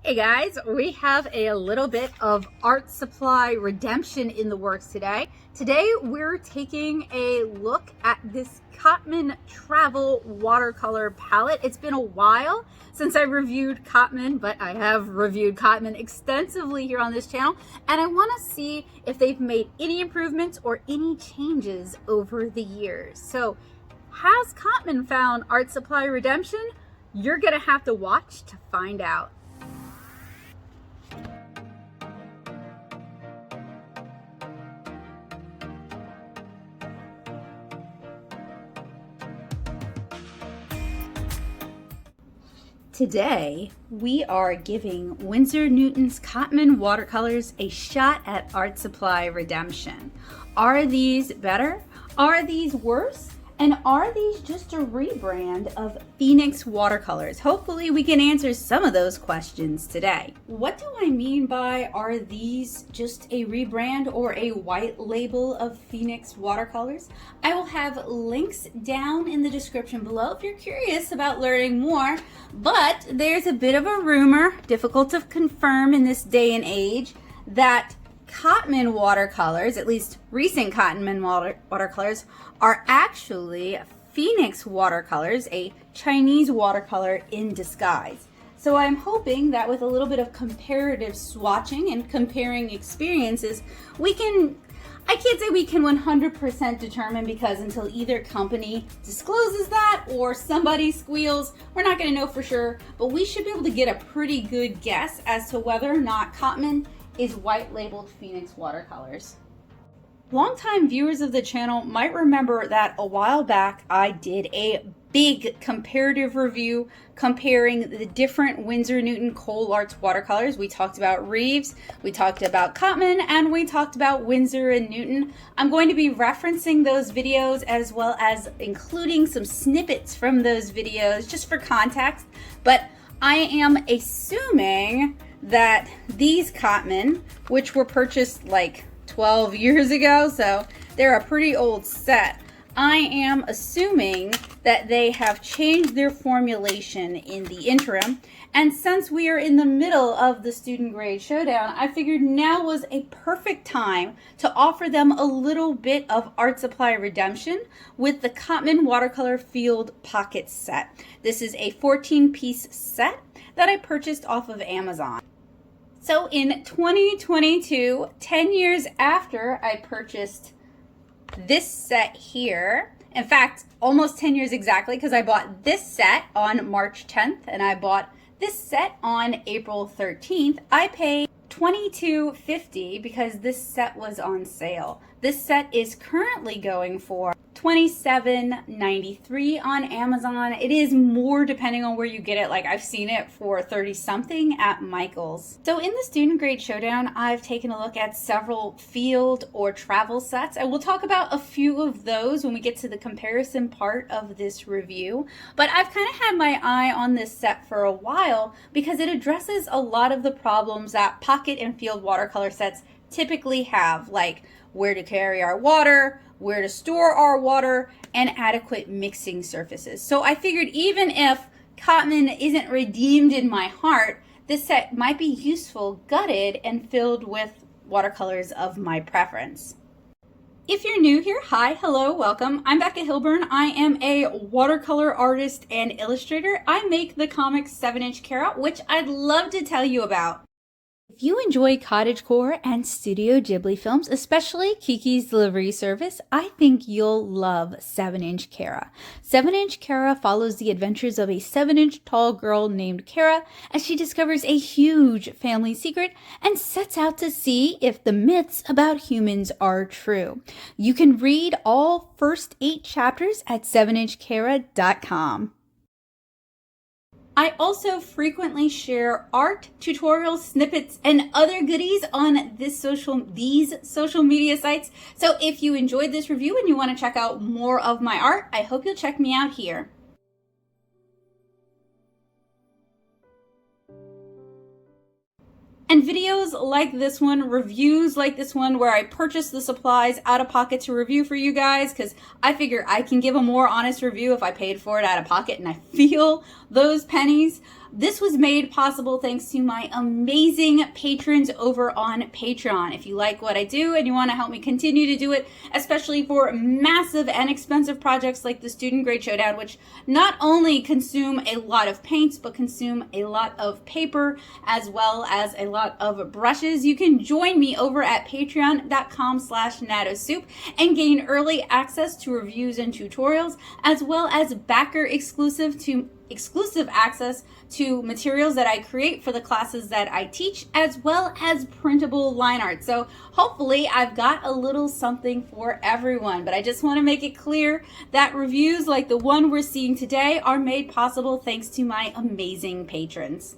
Hey guys, we have a little bit of art supply redemption in the works today. Today we're taking a look at this Cotman travel watercolor palette. It's been a while since I reviewed Cotman, but I have reviewed Cotman extensively here on this channel, and I want to see if they've made any improvements or any changes over the years. So has Cotman found art supply redemption? You're gonna have to watch to find out. Today, we are giving Winsor Newton's Cotman watercolors a shot at art supply redemption. Are these better? Are these worse? And are these just a rebrand of Phoenix Watercolors? Hopefully we can answer some of those questions today. What do I mean by are these just a rebrand or a white label of Phoenix Watercolors? I will have links down in the description below if you're curious about learning more, but there's a bit of a rumor, difficult to confirm in this day and age, that Cotman watercolors, at least recent Cotman watercolors, are actually Phoenix watercolors, a Chinese watercolor in disguise. So I'm hoping that with a little bit of comparative swatching and comparing experiences, we can, I can't say we can 100% determine, because until either company discloses that or somebody squeals, we're not going to know for sure, but we should be able to get a pretty good guess as to whether or not Cotman is white labeled Phoenix watercolors. Longtime viewers of the channel might remember that a while back I did a big comparative review comparing the different Winsor Newton Cole Arts watercolors. We talked about Reeves, we talked about Cotman, and we talked about Winsor and Newton. I'm going to be referencing those videos as well as including some snippets from those videos just for context, but I am assuming that these Cotman, which were purchased like 12 years ago, so they're a pretty old set, I am assuming that they have changed their formulation in the interim. And since we are in the middle of the student grade showdown, I figured now was a perfect time to offer them a little bit of art supply redemption with the Cotman watercolor field pocket set. This is a 14-piece set that I purchased off of Amazon. So in 2022, 10 years after I purchased this set here, in fact, almost 10 years exactly, because I bought this set on March 10th and I bought this set on April 13th, I paid $22.50 because this set was on sale. This set is currently going for $27.93 on Amazon. It is more depending on where you get it. Like I've seen it for 30 something at Michael's. So in the student grade showdown, I've taken a look at several field or travel sets. I will talk about a few of those when we get to the comparison part of this review. But I've kind of had my eye on this set for a while because it addresses a lot of the problems that pocket and field watercolor sets typically have, like where to carry our water, where to store our water, and adequate mixing surfaces. So I figured even if Cotman isn't redeemed in my heart, this set might be useful gutted and filled with watercolors of my preference. If you're new here, hi, hello, welcome. I'm Becca Hilburn. I am a watercolor artist and illustrator. I make the comics 7-inch Cara, which I'd love to tell you about. If you enjoy cottagecore and Studio Ghibli films, especially Kiki's Delivery Service, I think you'll love 7-inch Cara. 7-inch Cara follows the adventures of a 7-inch tall girl named Cara as she discovers a huge family secret and sets out to see if the myths about humans are true. You can read all first 8 chapters at 7inchcara.com. I also frequently share art, tutorials, snippets, and other goodies on these social media sites. So if you enjoyed this review and you want to check out more of my art, I hope you'll check me out here. And videos like this one, reviews like this one, where I purchase the supplies out of pocket to review for you guys, because I figure I can give a more honest review if I paid for it out of pocket and I feel those pennies. This was made possible thanks to my amazing patrons over on Patreon. If you like what I do and you want to help me continue to do it, especially for massive and expensive projects like the Student Grade Showdown, which not only consume a lot of paints, but consume a lot of paper as well as a lot of brushes, you can join me over at patreon.com/natosoup and gain early access to reviews and tutorials, as well as backer exclusive access to materials that I create for the classes that I teach, as well as printable line art. So hopefully I've got a little something for everyone, but I just want to make it clear that reviews like the one we're seeing today are made possible thanks to my amazing patrons.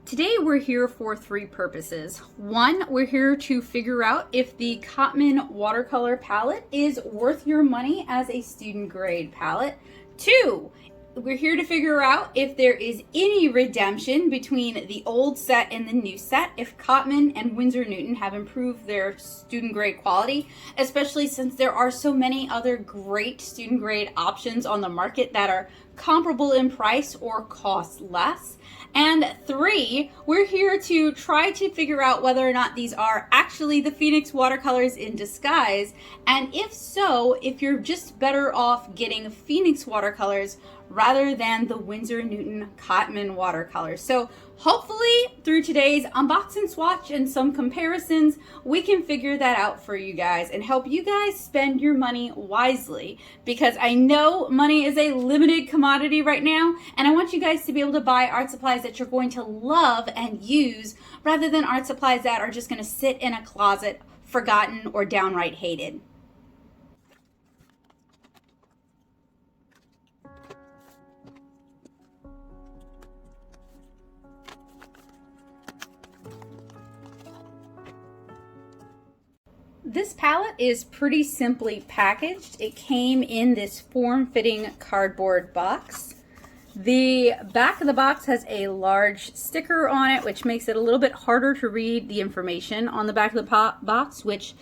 Today we're here for three purposes. One, we're here to figure out if the Cotman watercolor palette is worth your money as a student grade palette. Two, we're here to figure out if there is any redemption between the old set and the new set, if Cotman and Winsor Newton have improved their student grade quality, especially since there are so many other great student grade options on the market that are comparable in price or cost less. And three, we're here to try to figure out whether or not these are actually the Phoenix watercolors in disguise, and if so, if you're just better off getting Phoenix watercolors rather than the Winsor Newton Cotman watercolors. So hopefully through today's unbox and swatch and some comparisons, we can figure that out for you guys and help you guys spend your money wisely, because I know money is a limited commodity right now, and I want you guys to be able to buy art supplies that you're going to love and use rather than art supplies that are just going to sit in a closet, forgotten, or downright hated. This palette is pretty simply packaged. It came in this form-fitting cardboard box. The back of the box has a large sticker on it, which makes it a little bit harder to read the information on the back of the box, which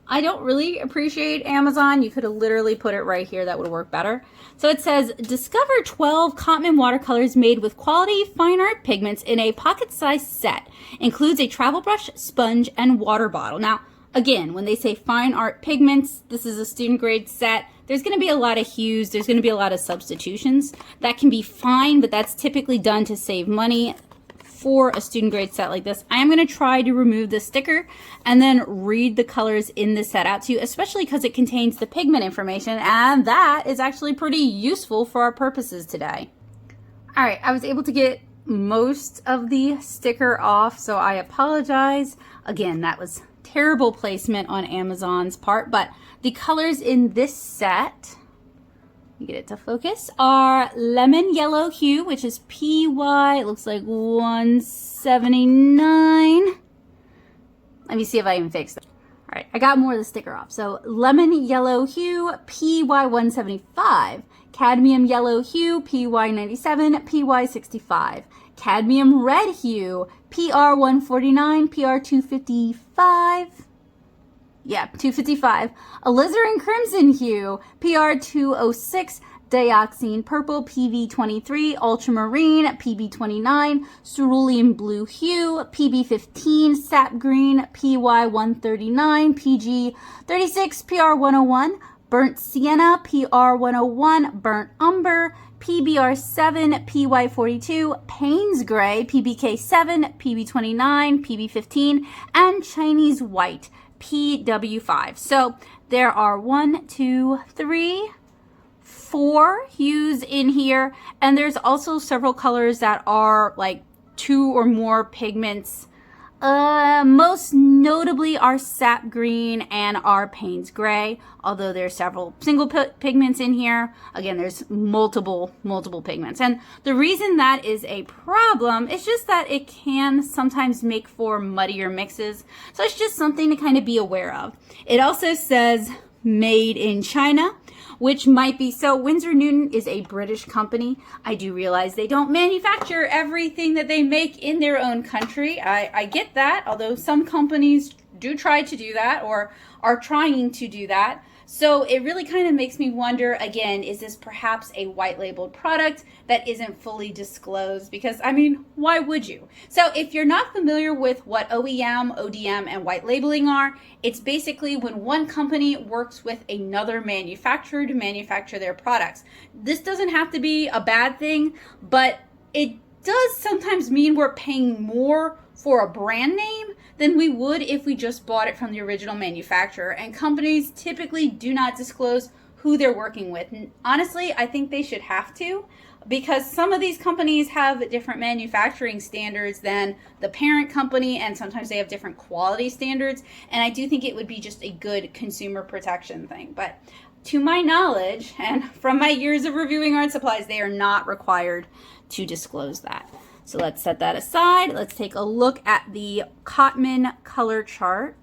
I don't really appreciate. Amazon, you could have literally put it right here. That would work better. So it says, discover 12 Cotman watercolors made with quality fine art pigments in a pocket-sized set. Includes a travel brush, sponge, and water bottle. Now, again, when they say fine art pigments, this is a student grade set. There's going to be a lot of hues. There's going to be a lot of substitutions. That can be fine, but that's typically done to save money for a student grade set like this. I am going to try to remove the sticker and then read the colors in this set out to you, especially because it contains the pigment information, and that is actually pretty useful for our purposes today. All right, I was able to get most of the sticker off, so I apologize. Again, that was terrible placement on Amazon's part, but the colors in this set, let me get it to focus, are lemon yellow hue, which is PY, it looks like 179. Let me see if I can fix that. All right, I got more of the sticker off. So lemon yellow hue, PY 175. Cadmium yellow hue, PY 97, PY 65. Cadmium red hue, PR 149, PR 255. Yeah, 255. Alizarin crimson hue, PR 206. Dioxine purple, PV 23. Ultramarine, PB 29. Cerulean blue hue, PB 15. Sap green, PY 139. PG 36. PR 101. Burnt Sienna, PR 101. Burnt Umber, PBR 7, PY 42, Payne's Gray, PBK 7, PB 29, PB 15, and Chinese White, PW 5. So there are 1, 2, 3, 4 hues in here, and there's also several colors that are like 2 or more pigments. Most notably are sap green and our Payne's Gray, although there's several single pigments in here. Again, there's multiple pigments. And the reason that is a problem is just that it can sometimes make for muddier mixes. So it's just something to kind of be aware of. It also says made in China, which might be so. Winsor Newton is a British company. I do realize they don't manufacture everything that they make in their own country. I get that, although some companies do try to do that or are trying to do that. So it really kind of makes me wonder, again, is this perhaps a white labeled product that isn't fully disclosed? Because, I mean, why would you? So if you're not familiar with what OEM, ODM, and white labeling are, it's basically when one company works with another manufacturer to manufacture their products. This doesn't have to be a bad thing, but it does sometimes mean we're paying more for a brand name than we would if we just bought it from the original manufacturer. And companies typically do not disclose who they're working with. And honestly, I think they should have to, because some of these companies have different manufacturing standards than the parent company, and sometimes they have different quality standards. And I do think it would be just a good consumer protection thing. But to my knowledge, and from my years of reviewing art supplies, they are not required to disclose that. So let's set that aside. Let's take a look at the Cotman color chart.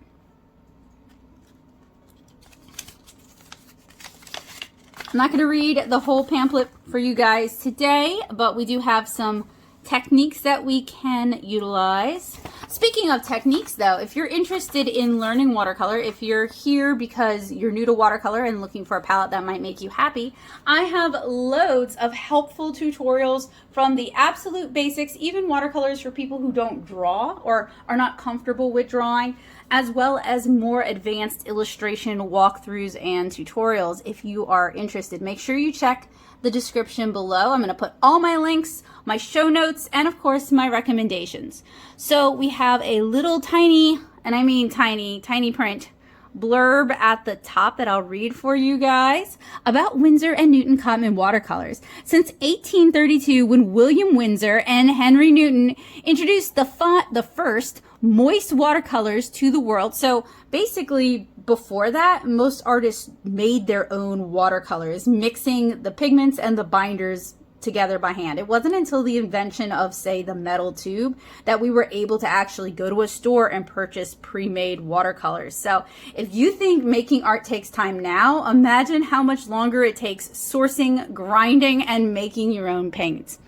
I'm not going to read the whole pamphlet for you guys today, but we do have some techniques that we can utilize. Speaking of techniques, though, if you're interested in learning watercolor, if you're here because you're new to watercolor and looking for a palette that might make you happy, I have loads of helpful tutorials from the absolute basics, even watercolors for people who don't draw or are not comfortable with drawing, as well as more advanced illustration walkthroughs and tutorials. If you are interested, make sure you check the description below. I'm going to put all my links, my show notes, and of course my recommendations. So we have a little tiny, and I mean tiny, tiny print blurb at the top that I'll read for you guys about Winsor and Newton Cotman watercolors. Since 1832, when William Winsor and Henry Newton introduced the first moist watercolors to the world. So basically, before that, most artists made their own watercolors, mixing the pigments and the binders together by hand. It wasn't until the invention of, say, the metal tube that we were able to actually go to a store and purchase pre-made watercolors. So if you think making art takes time now, imagine how much longer it takes sourcing, grinding, and making your own paints.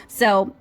So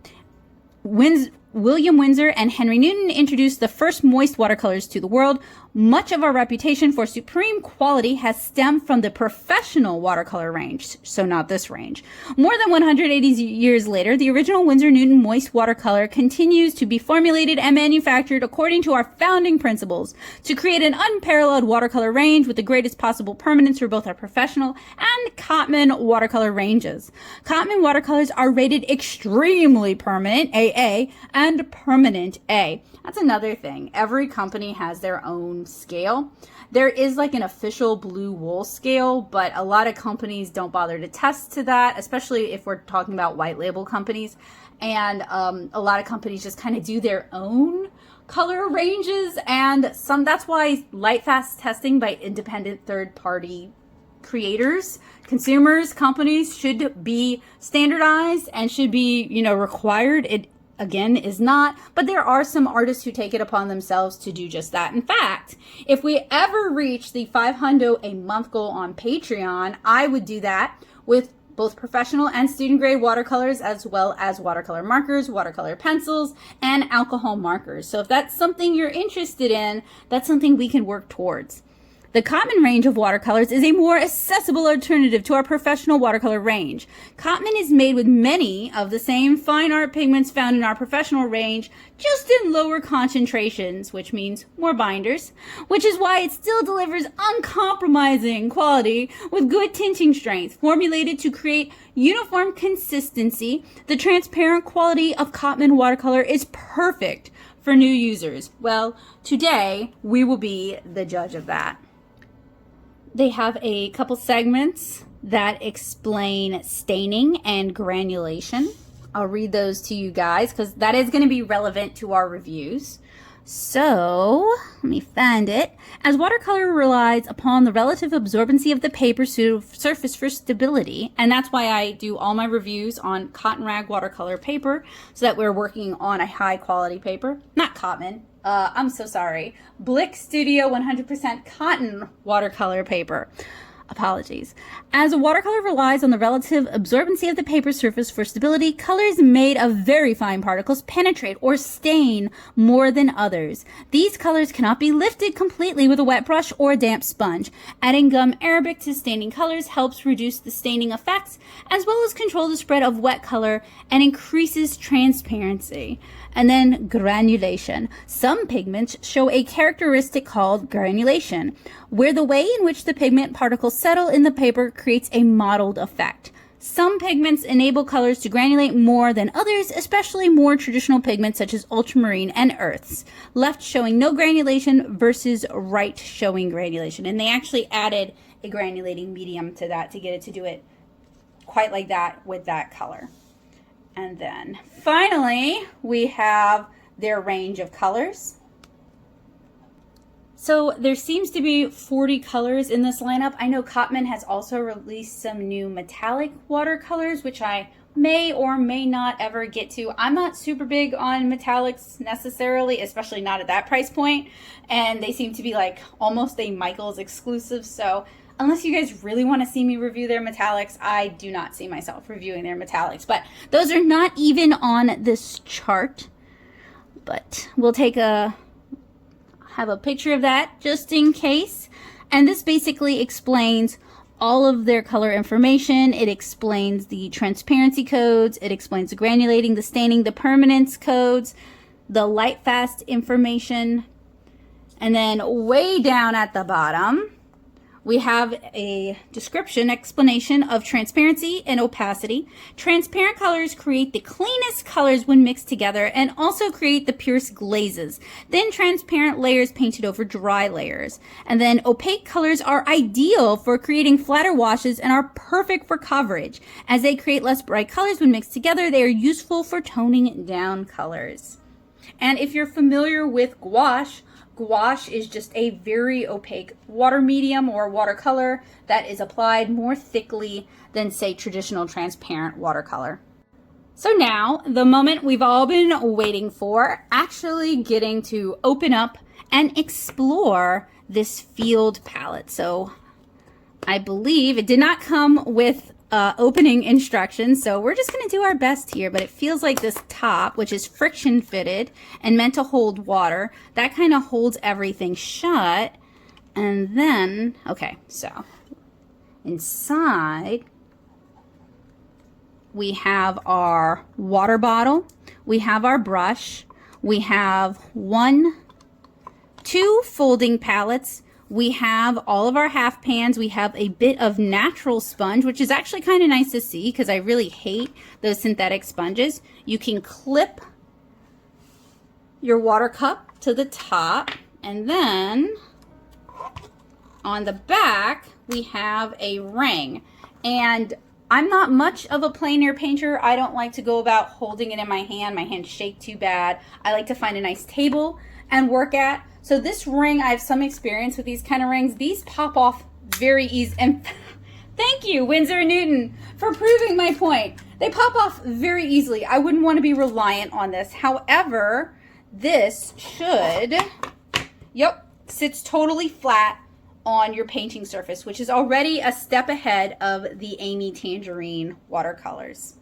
William Winsor and Henry Newton introduced the first moist watercolors to the world. Much of our reputation for supreme quality has stemmed from the professional watercolor range, so not this range. More than 180 years later, the original Winsor-Newton moist watercolor continues to be formulated and manufactured according to our founding principles to create an unparalleled watercolor range with the greatest possible permanence for both our professional and Cotman watercolor ranges. Cotman watercolors are rated extremely permanent, AA, and permanent, A. That's another thing. Every company has their own scale. There is like an official blue wool scale, but a lot of companies don't bother to test to that, especially if we're talking about white label companies. And a lot of companies just kind of do their own color ranges, and that's why light fast testing by independent third-party creators, consumers, companies should be standardized and should be, required. It again is not, but there are some artists who take it upon themselves to do just that. In fact, if we ever reach the $500 a month goal on Patreon, I would do that with both professional and student grade watercolors, as well as watercolor markers, watercolor pencils, and alcohol markers. So if that's something you're interested in, that's something we can work towards. The Cotman range of watercolors is a more accessible alternative to our professional watercolor range. Cotman is made with many of the same fine art pigments found in our professional range, just in lower concentrations, which means more binders, which is why it still delivers uncompromising quality with good tinting strength. Formulated to create uniform consistency, the transparent quality of Cotman watercolor is perfect for new users. Well, today we will be the judge of that. They have a couple segments that explain staining and granulation. I'll read those to you guys because that is going to be relevant to our reviews. So, let me find it. As watercolor relies upon the relative absorbency of the paper surface for stability, and that's why I do all my reviews on cotton rag watercolor paper, so that we're working on a high quality paper. Not Cotman. I'm so sorry. Blick Studio 100% cotton watercolor paper. Apologies. As a watercolor relies on the relative absorbency of the paper surface for stability, colors made of very fine particles penetrate or stain more than others. These colors cannot be lifted completely with a wet brush or a damp sponge. Adding gum arabic to staining colors helps reduce the staining effects as well as control the spread of wet color and increases transparency. And then granulation. Some pigments show a characteristic called granulation, where the way in which the pigment particles settle in the paper creates a mottled effect. Some pigments enable colors to granulate more than others, especially more traditional pigments such as ultramarine and earths, left showing no granulation versus right showing granulation. And they actually added a granulating medium to that to get it to do it quite like that with that color. And then finally, we have their range of colors. So there seems to be 40 colors in this lineup. I know Cotman has also released some new metallic watercolors, which I may or may not ever get to. I'm not super big on metallics necessarily, especially not at that price point. And they seem to be like almost a Michaels exclusive. So unless you guys really want to see me review their metallics, I do not see myself reviewing their metallics. But those are not even on this chart. But we'll have a picture of that just in case. And this basically explains all of their color information. It explains the transparency codes. It explains the granulating, the staining, the permanence codes, the light fast information. And then way down at the bottom, we have a description, explanation of transparency and opacity. Transparent colors create the cleanest colors when mixed together and also create the purest glazes. Then transparent layers painted over dry layers. And then opaque colors are ideal for creating flatter washes and are perfect for coverage. As they create less bright colors when mixed together, they are useful for toning down colors. And if you're familiar with gouache, gouache is just a very opaque water medium or watercolor that is applied more thickly than, say, traditional transparent watercolor. So now, the moment we've all been waiting for, actually getting to open up and explore this field palette. So I believe it did not come with opening instructions, so we're just going to do our best here, but it feels like this top, which is friction fitted and meant to hold water, that kind of holds everything shut. And then, okay, so inside we have our water bottle, we have our brush, we have two folding palettes, we have all of our half pans. We have a bit of natural sponge, which is actually kind of nice to see because I really hate those synthetic sponges. You can clip your water cup to the top, and then on the back, we have a ring. And I'm not much of a plein air painter. I don't like to go about holding it in my hand. My hands shake too bad. I like to find a nice table and work at. So this ring, I have some experience with these kind of rings. These pop off very easy. And thank you, Winsor & Newton, for proving my point. They pop off very easily. I wouldn't want to be reliant on this. However, this sits totally flat on your painting surface, which is already a step ahead of the Amy Tangerine watercolors.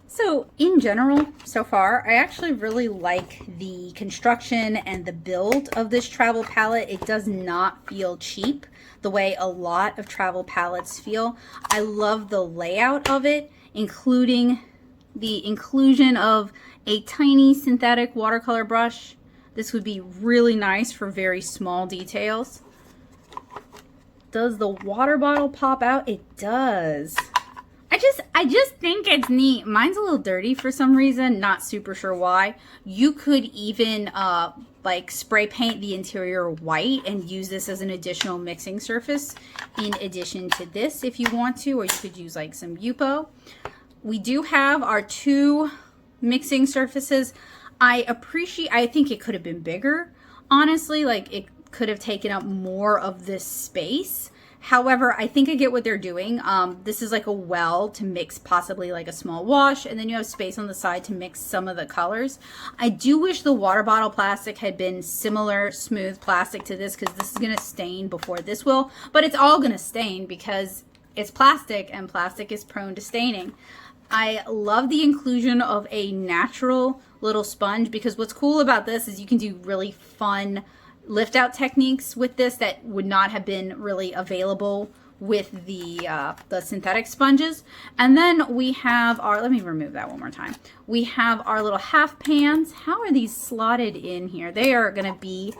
So in general, so far, I actually really like the construction and the build of this travel palette. It does not feel cheap the way a lot of travel palettes feel. I love the layout of it, including the inclusion of a tiny synthetic watercolor brush. This would be really nice for very small details. Does the water bottle pop out? It does. I just think it's neat. Mine's a little dirty for some reason, not super sure why. You could even like spray paint the interior white and use this as an additional mixing surface in addition to this if you want to, or you could use like some Yupo. We do have our two mixing surfaces. I think it could have been bigger, honestly. Like it could have taken up more of this space. However, I think I get what they're doing. This is like a well to mix possibly like a small wash, and then you have space on the side to mix some of the colors. I do wish the water bottle plastic had been similar smooth plastic to this, because this is going to stain before this will, but it's all going to stain because it's plastic and plastic is prone to staining. I love the inclusion of a natural little sponge, because what's cool about this is you can do really fun lift out techniques with this that would not have been really available with the synthetic sponges. And then we have our, let me remove that one more time. We have our little half pans. How are these slotted in here? They are going to be,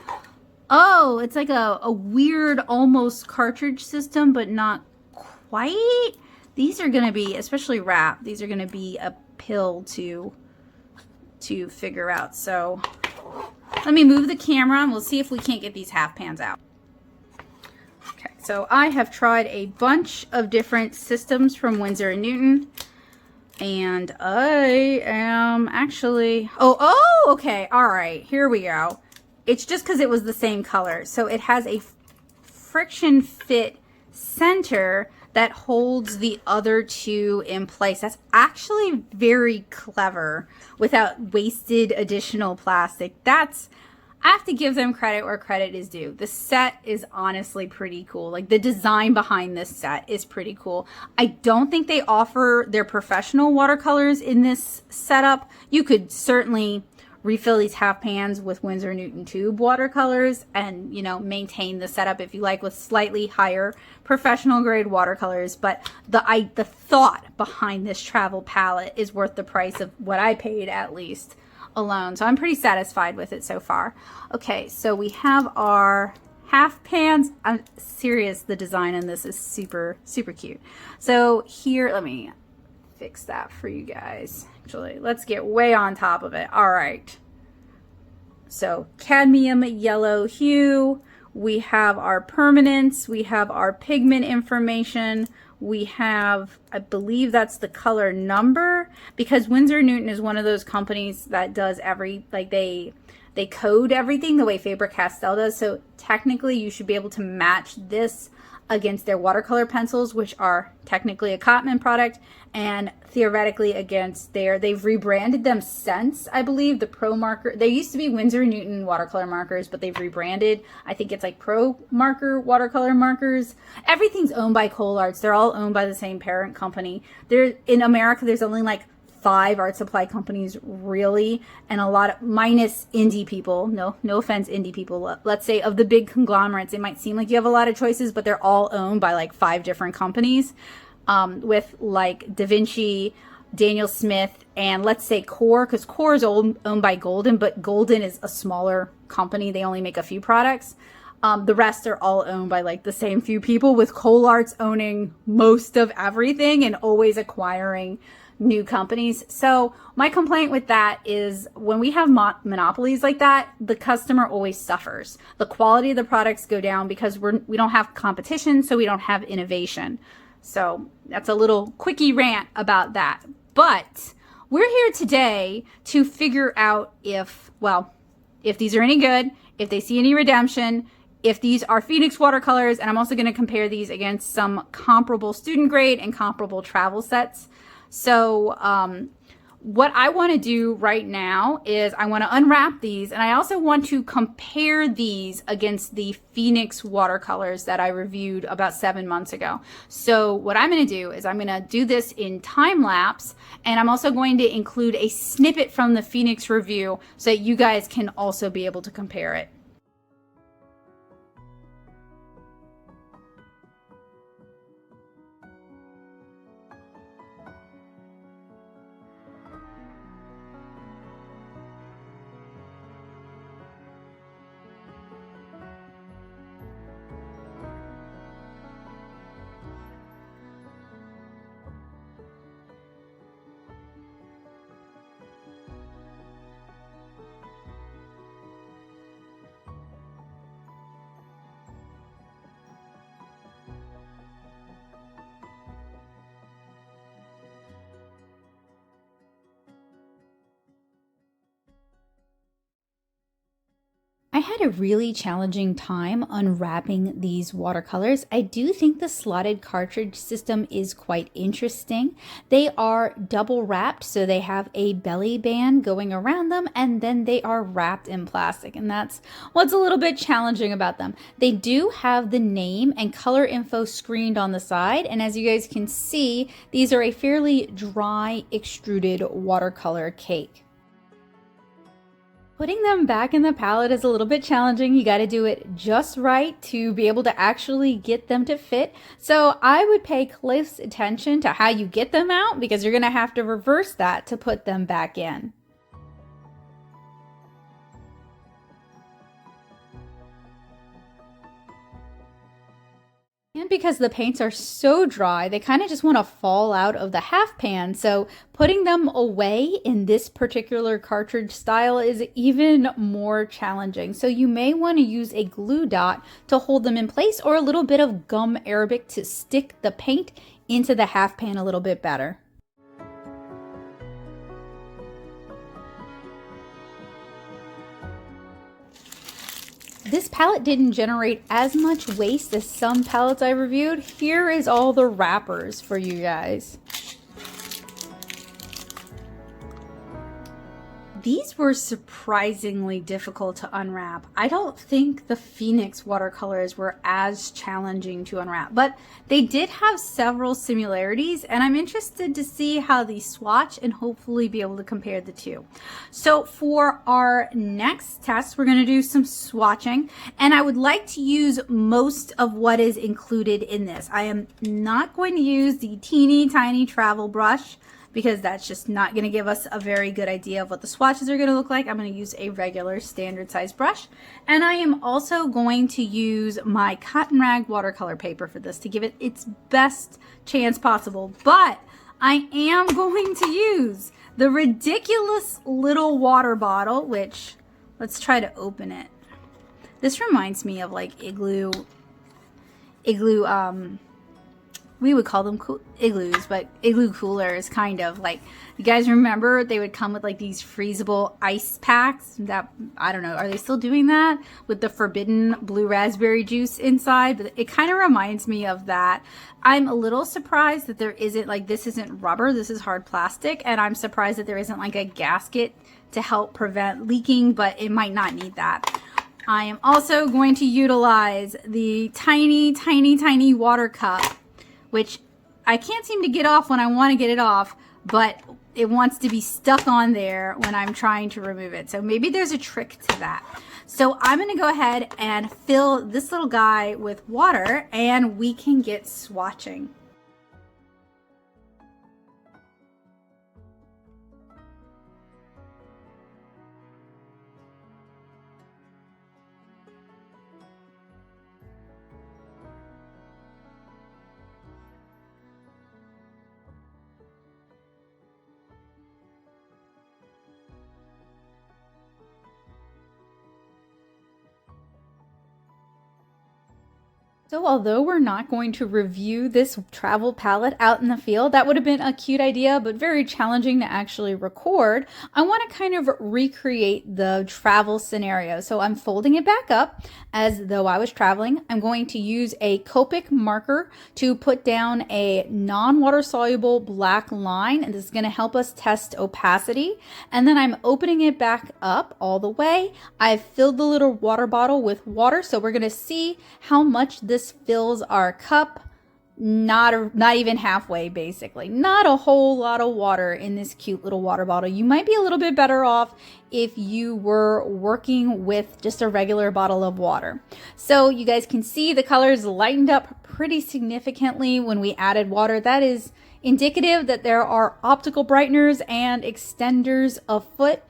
oh, it's like a weird almost cartridge system, but not quite. These are going to be, especially wrap, these are going to be a pill to figure out. So let me move the camera and we'll see if we can't get these half pans out. Okay, so I have tried a bunch of different systems from Winsor & Newton, and I am actually, okay, all right, here we go. It's just because it was the same color. So it has a friction fit center that holds the other two in place. That's actually very clever without wasted additional plastic. I have to give them credit where credit is due. The set is honestly pretty cool. Like, the design behind this set is pretty cool. I don't think they offer their professional watercolors in this setup. You could certainly refill these half pans with Winsor & Newton tube watercolors and, you know, maintain the setup if you like with slightly higher professional grade watercolors. But the thought behind this travel palette is worth the price of what I paid, at least, alone. So I'm pretty satisfied with it so far. Okay, so we have our half pans. I'm serious, the design in this is super, super cute. So here, let me fix that for you guys. Actually, let's get way on top of it. All right. So cadmium yellow hue. We have our permanence. We have our pigment information. We have, I believe that's the color number, because Winsor & Newton is one of those companies that does they code everything the way Faber-Castell does. So technically you should be able to match this against their watercolor pencils, which are technically a Cotman product, and theoretically against they've rebranded them since, I believe, the Pro marker. They used to be Winsor & Newton watercolor markers, but they've rebranded. I think it's like Pro marker watercolor markers. Everything's owned by Colarts. They're all owned by the same parent company. In America, there's only like 5 art supply companies, really, and a lot of, minus indie people, no offense indie people, let's say of the big conglomerates, it might seem like you have a lot of choices, but they're all owned by like 5 different companies, with like Da Vinci, Daniel Smith, and let's say Core, because Core is owned by Golden, but Golden is a smaller company. They only make a few products. The rest are all owned by like the same few people, with Colarts owning most of everything and always acquiring new companies. So my complaint with that is when we have monopolies like that, the customer always suffers. The quality of the products go down because we don't have competition, so we don't have innovation. So that's a little quickie rant about that. But we're here today to figure out if these are any good, if they see any redemption, if these are Phoenix watercolors, and I'm also going to compare these against some comparable student grade and comparable travel sets. So what I want to do right now is I want to unwrap these, and I also want to compare these against the Phoenix watercolors that I reviewed about 7 months ago. So what I'm going to do is I'm going to do this in time lapse, and I'm also going to include a snippet from the Phoenix review so that you guys can also be able to compare it. had a really challenging time unwrapping these watercolors. I do think the slotted cartridge system is quite interesting. They are double wrapped, so they have a belly band going around them, and then they are wrapped in plastic, and that's what's a little bit challenging about them. They do have the name and color info screened on the side, and as you guys can see, these are a fairly dry extruded watercolor cake. Putting them back in the palette is a little bit challenging. You got to do it just right to be able to actually get them to fit. So I would pay close attention to how you get them out, because you're going to have to reverse that to put them back in. And because the paints are so dry, they kind of just want to fall out of the half pan. So putting them away in this particular cartridge style is even more challenging. So you may want to use a glue dot to hold them in place, or a little bit of gum arabic to stick the paint into the half pan a little bit better. This palette didn't generate as much waste as some palettes I reviewed. Here is all the wrappers for you guys. These were surprisingly difficult to unwrap. I don't think the Phoenix watercolors were as challenging to unwrap, but they did have several similarities, and I'm interested to see how these swatch and hopefully be able to compare the two. So for our next test, we're going to do some swatching, and I would like to use most of what is included in this. I am not going to use the teeny tiny travel brush, because that's just not going to give us a very good idea of what the swatches are going to look like. I'm going to use a regular standard size brush. And I am also going to use my cotton rag watercolor paper for this to give it its best chance possible. But I am going to use the ridiculous little water bottle, which, let's try to open it. This reminds me of like igloo, we would call them igloos, but igloo coolers, kind of. Like, you guys remember they would come with like these freezable ice packs that, I don't know, are they still doing that with the forbidden blue raspberry juice inside? But it kind of reminds me of that. I'm a little surprised that there isn't, like, this isn't rubber, this is hard plastic, and I'm surprised that there isn't like a gasket to help prevent leaking, but it might not need that. I am also going to utilize the tiny, tiny, tiny water cup, which I can't seem to get off when I want to get it off, but it wants to be stuck on there when I'm trying to remove it. So maybe there's a trick to that. So I'm going to go ahead and fill this little guy with water, and we can get swatching. So although we're not going to review this travel palette out in the field, that would have been a cute idea, but very challenging to actually record. I want to kind of recreate the travel scenario. So I'm folding it back up as though I was traveling. I'm going to use a Copic marker to put down a non-water soluble black line, and this is going to help us test opacity. And then I'm opening it back up all the way. I've filled the little water bottle with water, so we're going to see how much this fills our cup. Not even halfway, basically. Not a whole lot of water in this cute little water bottle. You might be a little bit better off if you were working with just a regular bottle of water. So you guys can see the colors lightened up pretty significantly when we added water. That is indicative that there are optical brighteners and extenders afoot.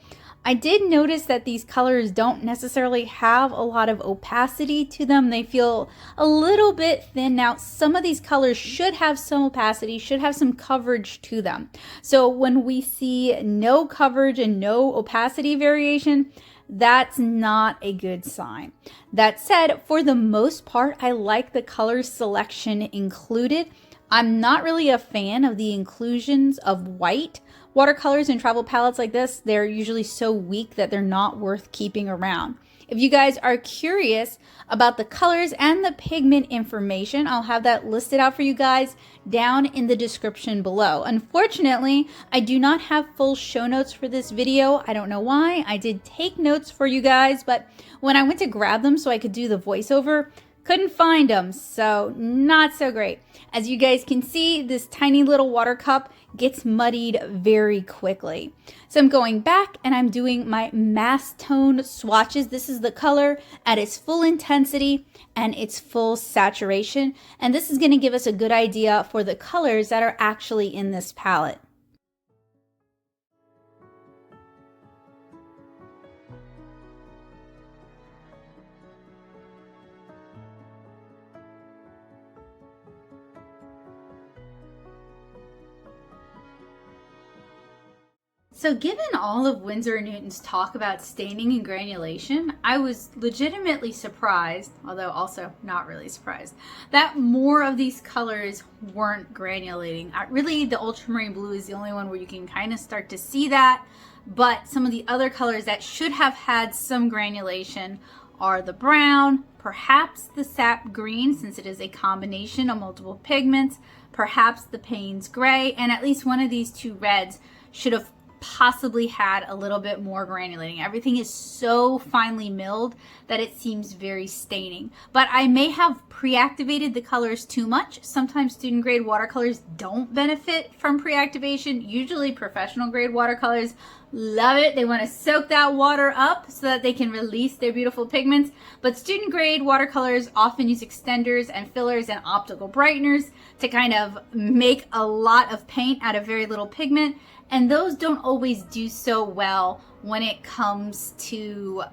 I did notice that these colors don't necessarily have a lot of opacity to them. They feel a little bit thin. Now, some of these colors should have some opacity, should have some coverage to them. So when we see no coverage and no opacity variation, that's not a good sign. That said, for the most part, I like the color selection included. I'm not really a fan of the inclusions of white, watercolors and travel palettes like this, they're usually so weak that they're not worth keeping around. If you guys are curious about the colors and the pigment information, I'll have that listed out for you guys down in the description below. Unfortunately, I do not have full show notes for this video. I don't know why. I did take notes for you guys, but when I went to grab them so I could do the voiceover, couldn't find them, so not so great. As you guys can see, this tiny little water cup gets muddied very quickly. So I'm going back and I'm doing my mass tone swatches. This is the color at its full intensity and its full saturation. And this is going to give us a good idea for the colors that are actually in this palette. So given all of Winsor & Newton's talk about staining and granulation, I was legitimately surprised, although also not really surprised, that more of these colors weren't granulating. Really, the ultramarine blue is the only one where you can kind of start to see that, but some of the other colors that should have had some granulation are the brown, perhaps the sap green, since it is a combination of multiple pigments, perhaps the Payne's gray, and at least one of these two reds should have possibly had a little bit more granulating. Everything is so finely milled that it seems very staining. But I may have pre-activated the colors too much. Sometimes student grade watercolors don't benefit from pre-activation. Usually professional grade watercolors love it. They want to soak that water up so that they can release their beautiful pigments. But student grade watercolors often use extenders and fillers and optical brighteners to kind of make a lot of paint out of very little pigment. And those don't always do so well when it comes to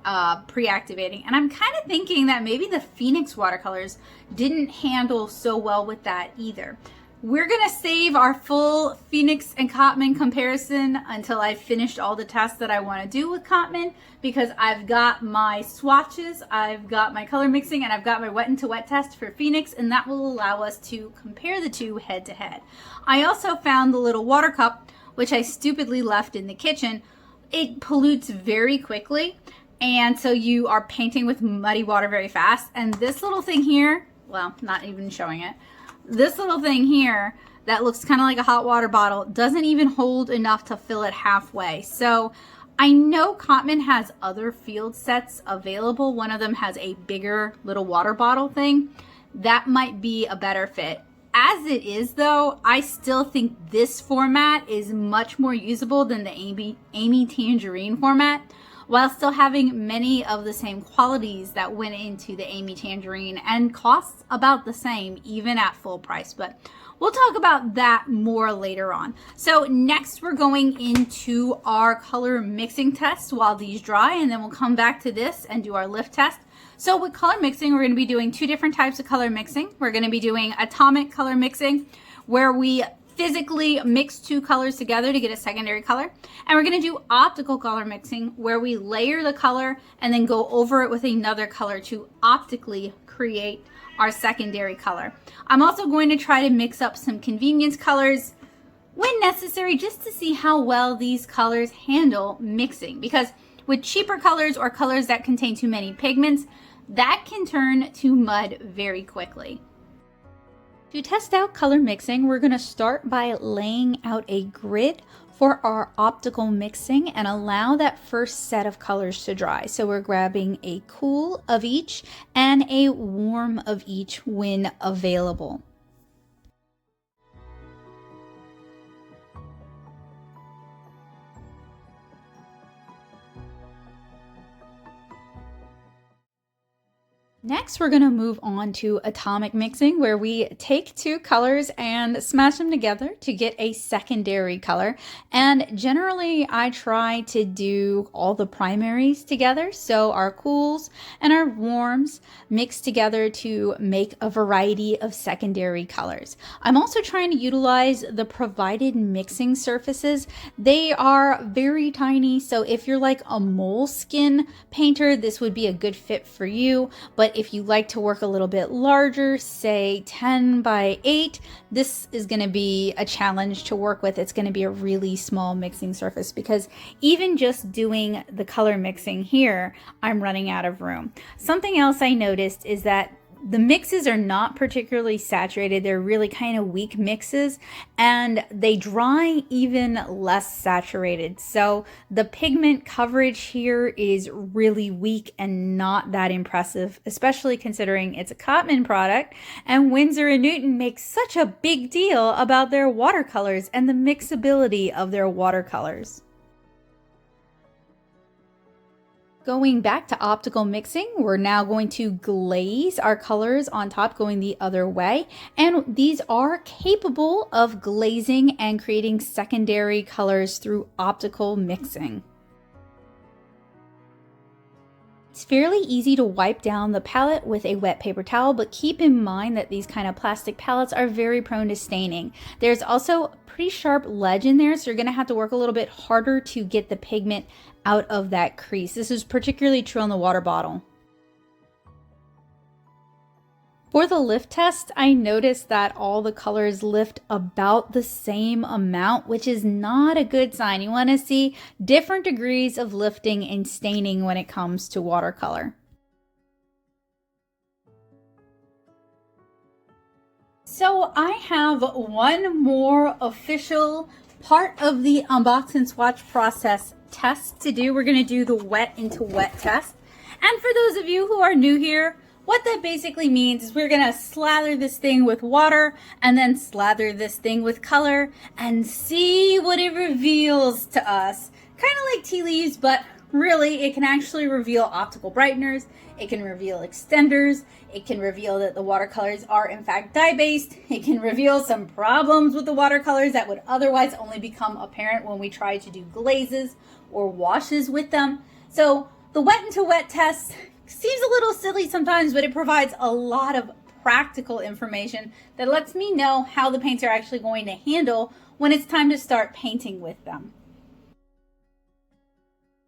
pre-activating. And I'm kind of thinking that maybe the Phoenix watercolors didn't handle so well with that either. We're gonna save our full Phoenix and Cotman comparison until I've finished all the tests that I wanna do with Cotman, because I've got my swatches, I've got my color mixing, and I've got my wet into wet test for Phoenix, and that will allow us to compare the two head to head. I also found the little water cup, which I stupidly left in the kitchen. It pollutes very quickly, and so you are painting with muddy water very fast. And this little thing here, well, not even showing it, this little thing here that looks kind of like a hot water bottle doesn't even hold enough to fill it halfway. So I know Cotman has other field sets available. One of them has a bigger little water bottle thing. That might be a better fit. As it is though, I still think this format is much more usable than the Amy Tangerine format, while still having many of the same qualities that went into the Amy Tangerine and costs about the same even at full price. But we'll talk about that more later on. So next we're going into our color mixing tests while these dry, and then we'll come back to this and do our lift test. So with color mixing, we're going to be doing two different types of color mixing. We're going to be doing atomic color mixing, where we physically mix two colors together to get a secondary color. And we're going to do optical color mixing, where we layer the color and then go over it with another color to optically create our secondary color. I'm also going to try to mix up some convenience colors when necessary, just to see how well these colors handle mixing. Because with cheaper colors or colors that contain too many pigments, that can turn to mud very quickly. To test out color mixing, we're going to start by laying out a grid for our optical mixing and allow that first set of colors to dry. So we're grabbing a cool of each and a warm of each when available. Next, we're going to move on to atomic mixing, where we take two colors and smash them together to get a secondary color. And generally, I try to do all the primaries together, so our cools and our warms mixed together to make a variety of secondary colors. I'm also trying to utilize the provided mixing surfaces. They are very tiny, so if you're like a moleskin painter, this would be a good fit for you. But but if you like to work a little bit larger, say 10 by 8, this is going to be a challenge to work with. It's going to be a really small mixing surface because even just doing the color mixing here, I'm running out of room. Something else I noticed is that the mixes are not particularly saturated. They're really kind of weak mixes, and they dry even less saturated. So the pigment coverage here is really weak and not that impressive, especially considering it's a Cotman product, and Winsor & Newton makes such a big deal about their watercolors and the mixability of their watercolors. Going back to optical mixing, we're now going to glaze our colors on top going the other way. And these are capable of glazing and creating secondary colors through optical mixing. It's fairly easy to wipe down the palette with a wet paper towel, but keep in mind that these kind of plastic palettes are very prone to staining. There's also a pretty sharp ledge in there, so you're going to have to work a little bit harder to get the pigment out of that crease. This is particularly true on the water bottle. For the lift test, I noticed that all the colors lift about the same amount, which is not a good sign. You want to see different degrees of lifting and staining when it comes to watercolor. So I have one more official part of the unbox and swatch process test to do. We're going to do the wet into wet test. And for those of you who are new here, what that basically means is we're going to slather this thing with water and then slather this thing with color and see what it reveals to us. Kind of like tea leaves, but really it can actually reveal optical brighteners. It can reveal extenders. It can reveal that the watercolors are in fact dye-based. It can reveal some problems with the watercolors that would otherwise only become apparent when we try to do glazes or washes with them. So the wet into wet test seems a little silly sometimes, but it provides a lot of practical information that lets me know how the paints are actually going to handle when it's time to start painting with them.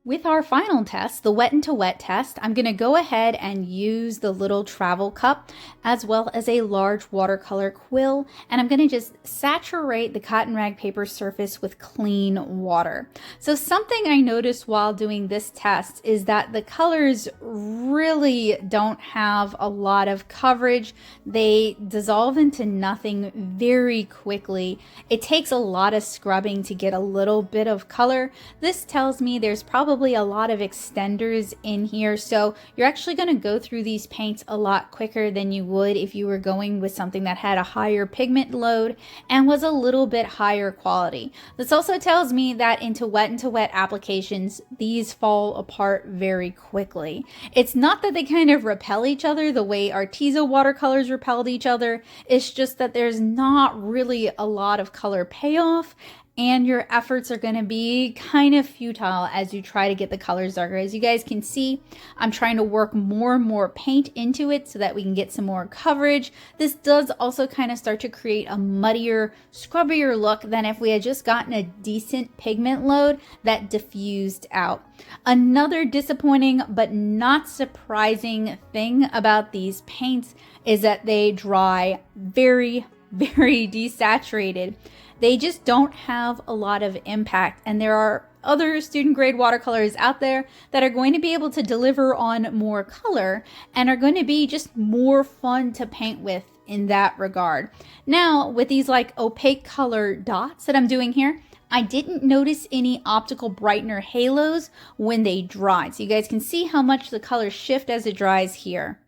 With our final test, the wet into wet test, I'm going to go ahead and use the little travel cup as well as a large watercolor quill, and I'm going to just saturate the cotton rag paper surface with clean water. So something I noticed while doing this test is that the colors really don't have a lot of coverage. They dissolve into nothing very quickly. It takes a lot of scrubbing to get a little bit of color. This tells me there's probably a lot of extenders in here, so you're actually going to go through these paints a lot quicker than you would if you were going with something that had a higher pigment load and was a little bit higher quality. This also tells me that into wet applications, these fall apart very quickly. It's not that they kind of repel each other the way Arteza watercolors repelled each other. It's just that there's not really a lot of color payoff, and your efforts are going to be kind of futile as you try to get the colors darker. As you guys can see, I'm trying to work more and more paint into it so that we can get some more coverage. This does also kind of start to create a muddier, scrubbier look than if we had just gotten a decent pigment load that diffused out. Another disappointing but not surprising thing about these paints is that they dry very, very desaturated. They just don't have a lot of impact, and there are other student grade watercolors out there that are going to be able to deliver on more color and are going to be just more fun to paint with in that regard. Now, with these like opaque color dots that I'm doing here, I didn't notice any optical brightener halos when they dried. So you guys can see how much the colors shift as it dries here.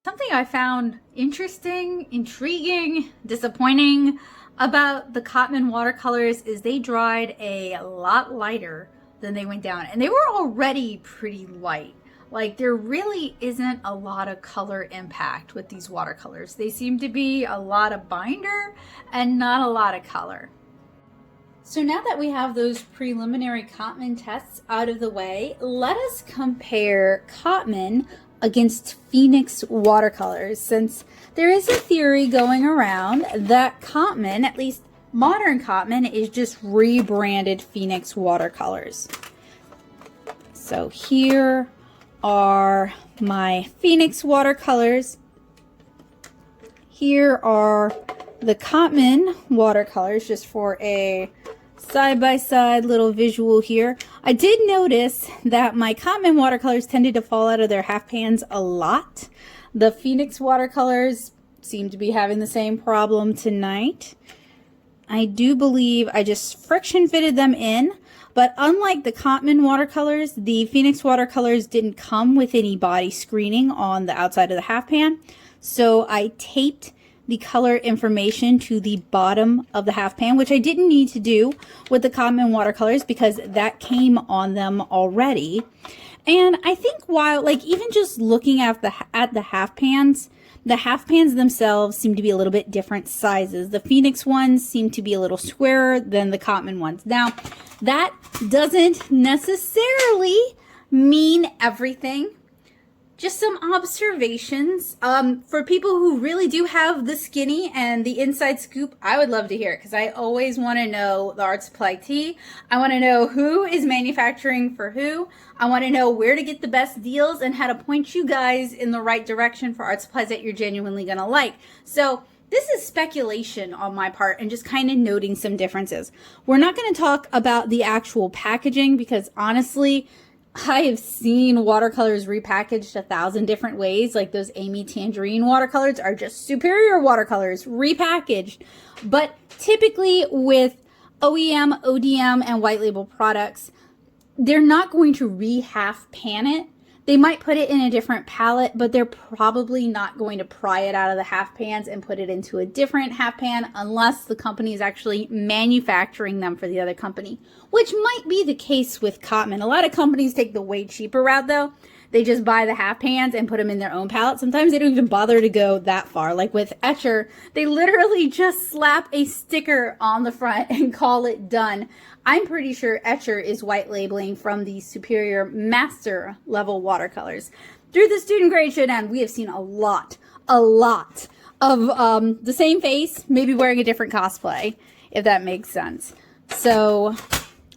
Something I found interesting, intriguing, disappointing about the Cotman watercolors is they dried a lot lighter than they went down, and they were already pretty light. Like, there really isn't a lot of color impact with these watercolors. They seem to be a lot of binder and not a lot of color. So now that we have those preliminary Cotman tests out of the way, let us compare Cotman against Phoenix Watercolors, since there is a theory going around that Cotman, at least Modern Cotman is just rebranded Phoenix Watercolors. So here are my Phoenix Watercolors. Here are the Cotman watercolors, just for a side-by-side little visual here. I did notice that my Cotman watercolors tended to fall out of their half pans a lot. The Phoenix watercolors seem to be having the same problem tonight. I do believe I just friction fitted them in, but unlike the Cotman watercolors, the Phoenix watercolors didn't come with any body screening on the outside of the half pan. So I taped the color information to the bottom of the half pan, which I didn't need to do with the Cotman watercolors because that came on them already. And I think while, like, even just looking at the half pans themselves seem to be a little bit different sizes. The Phoenix ones seem to be a little squarer than the Cotman ones. Now, that doesn't necessarily mean everything. Just some observations. For people who really do have the skinny and the inside scoop, I would love to hear it because I always want to know the art supply tea. I want to know who is manufacturing for who. I want to know where to get the best deals and how to point you guys in the right direction for art supplies that you're genuinely going to like. So this is speculation on my part and just kind of noting some differences. We're not going to talk about the actual packaging because honestly, I have seen watercolors repackaged 1,000 different ways. Like those Amy Tangerine watercolors are just superior watercolors repackaged. But typically with OEM, ODM, and white label products, they're not going to re-half pan it. They might put it in a different palette, but they're probably not going to pry it out of the half pans and put it into a different half pan unless the company is actually manufacturing them for the other company, which might be the case with Cotman. A lot of companies take the way cheaper route though. They just buy the half pans and put them in their own palette. Sometimes they don't even bother to go that far. Like with Etcher, they literally just slap a sticker on the front and call it done. I'm pretty sure Etcher is white labeling from the superior master level watercolors. Through the student grade Showdown, we have seen a lot of the same face, maybe wearing a different cosplay, if that makes sense. So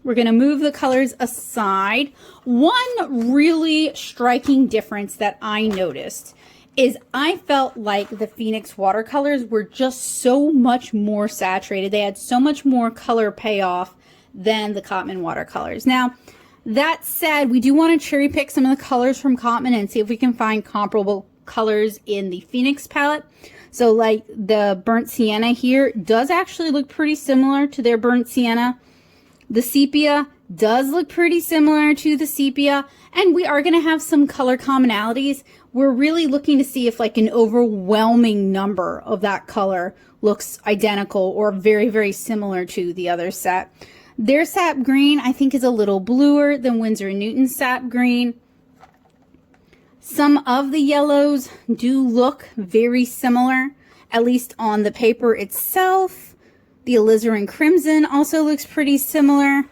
we're going to move the colors aside. One really striking difference that I noticed is I felt like the Phoenix watercolors were just so much more saturated. They had so much more color payoff than the Cotman watercolors. Now, that said, we do want to cherry pick some of the colors from Cotman and see if we can find comparable colors in the Phoenix palette. So like the burnt sienna here does actually look pretty similar to their burnt sienna. The sepia does look pretty similar to the sepia, and we are going to have some color commonalities. We're really looking to see if like an overwhelming number of that color looks identical or very, very similar to the other set. Their sap green, I think, is a little bluer than Winsor & Newton's sap green. Some of the yellows do look very similar, at least on the paper itself. The alizarin crimson also looks pretty similar.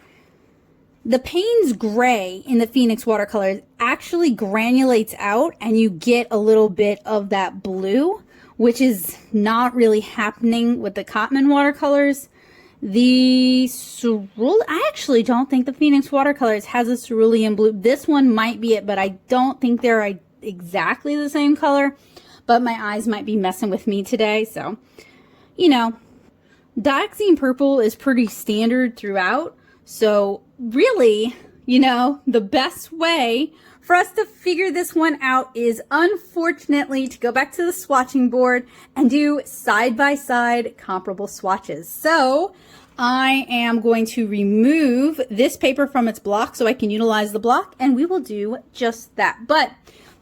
The Payne's gray in the Phoenix watercolors actually granulates out and you get a little bit of that blue, which is not really happening with the Cotman watercolors. The cerulean, I actually don't think the Phoenix watercolors has a cerulean blue. This one might be it, but I don't think they're exactly the same color. But my eyes might be messing with me today, so, you know. Dioxazine purple is pretty standard throughout, so really, you know, the best way for us to figure this one out is unfortunately to go back to the swatching board and do side-by-side comparable swatches. So I am going to remove this paper from its block so I can utilize the block, and we will do just that. But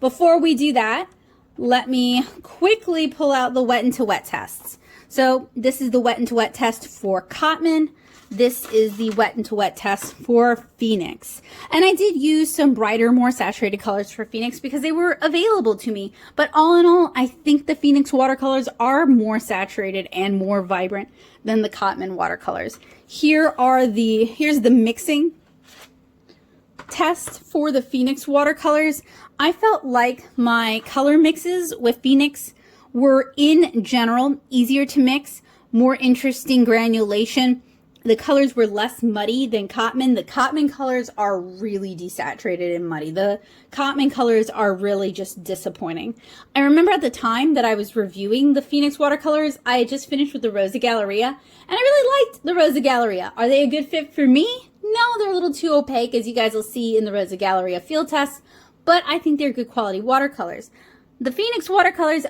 before we do that, let me quickly pull out the wet into wet tests. So this is the wet into wet test for Cotman. This is the wet into wet test for Phoenix. And I did use some brighter, more saturated colors for Phoenix because they were available to me. But all in all, I think the Phoenix watercolors are more saturated and more vibrant than the Cotman watercolors. Here's the mixing test for the Phoenix watercolors. I felt like my color mixes with Phoenix were in general easier to mix, more interesting granulation. The colors were less muddy than Cotman. The Cotman colors are really desaturated and muddy. The Cotman colors are really just disappointing. I remember at the time that I was reviewing the Phoenix Watercolors, I had just finished with the Rosa Galleria, and I really liked the Rosa Galleria. Are they a good fit for me? No, they're a little too opaque, as you guys will see in the Rosa Galleria field test, but I think they're good quality watercolors. The Phoenix Watercolors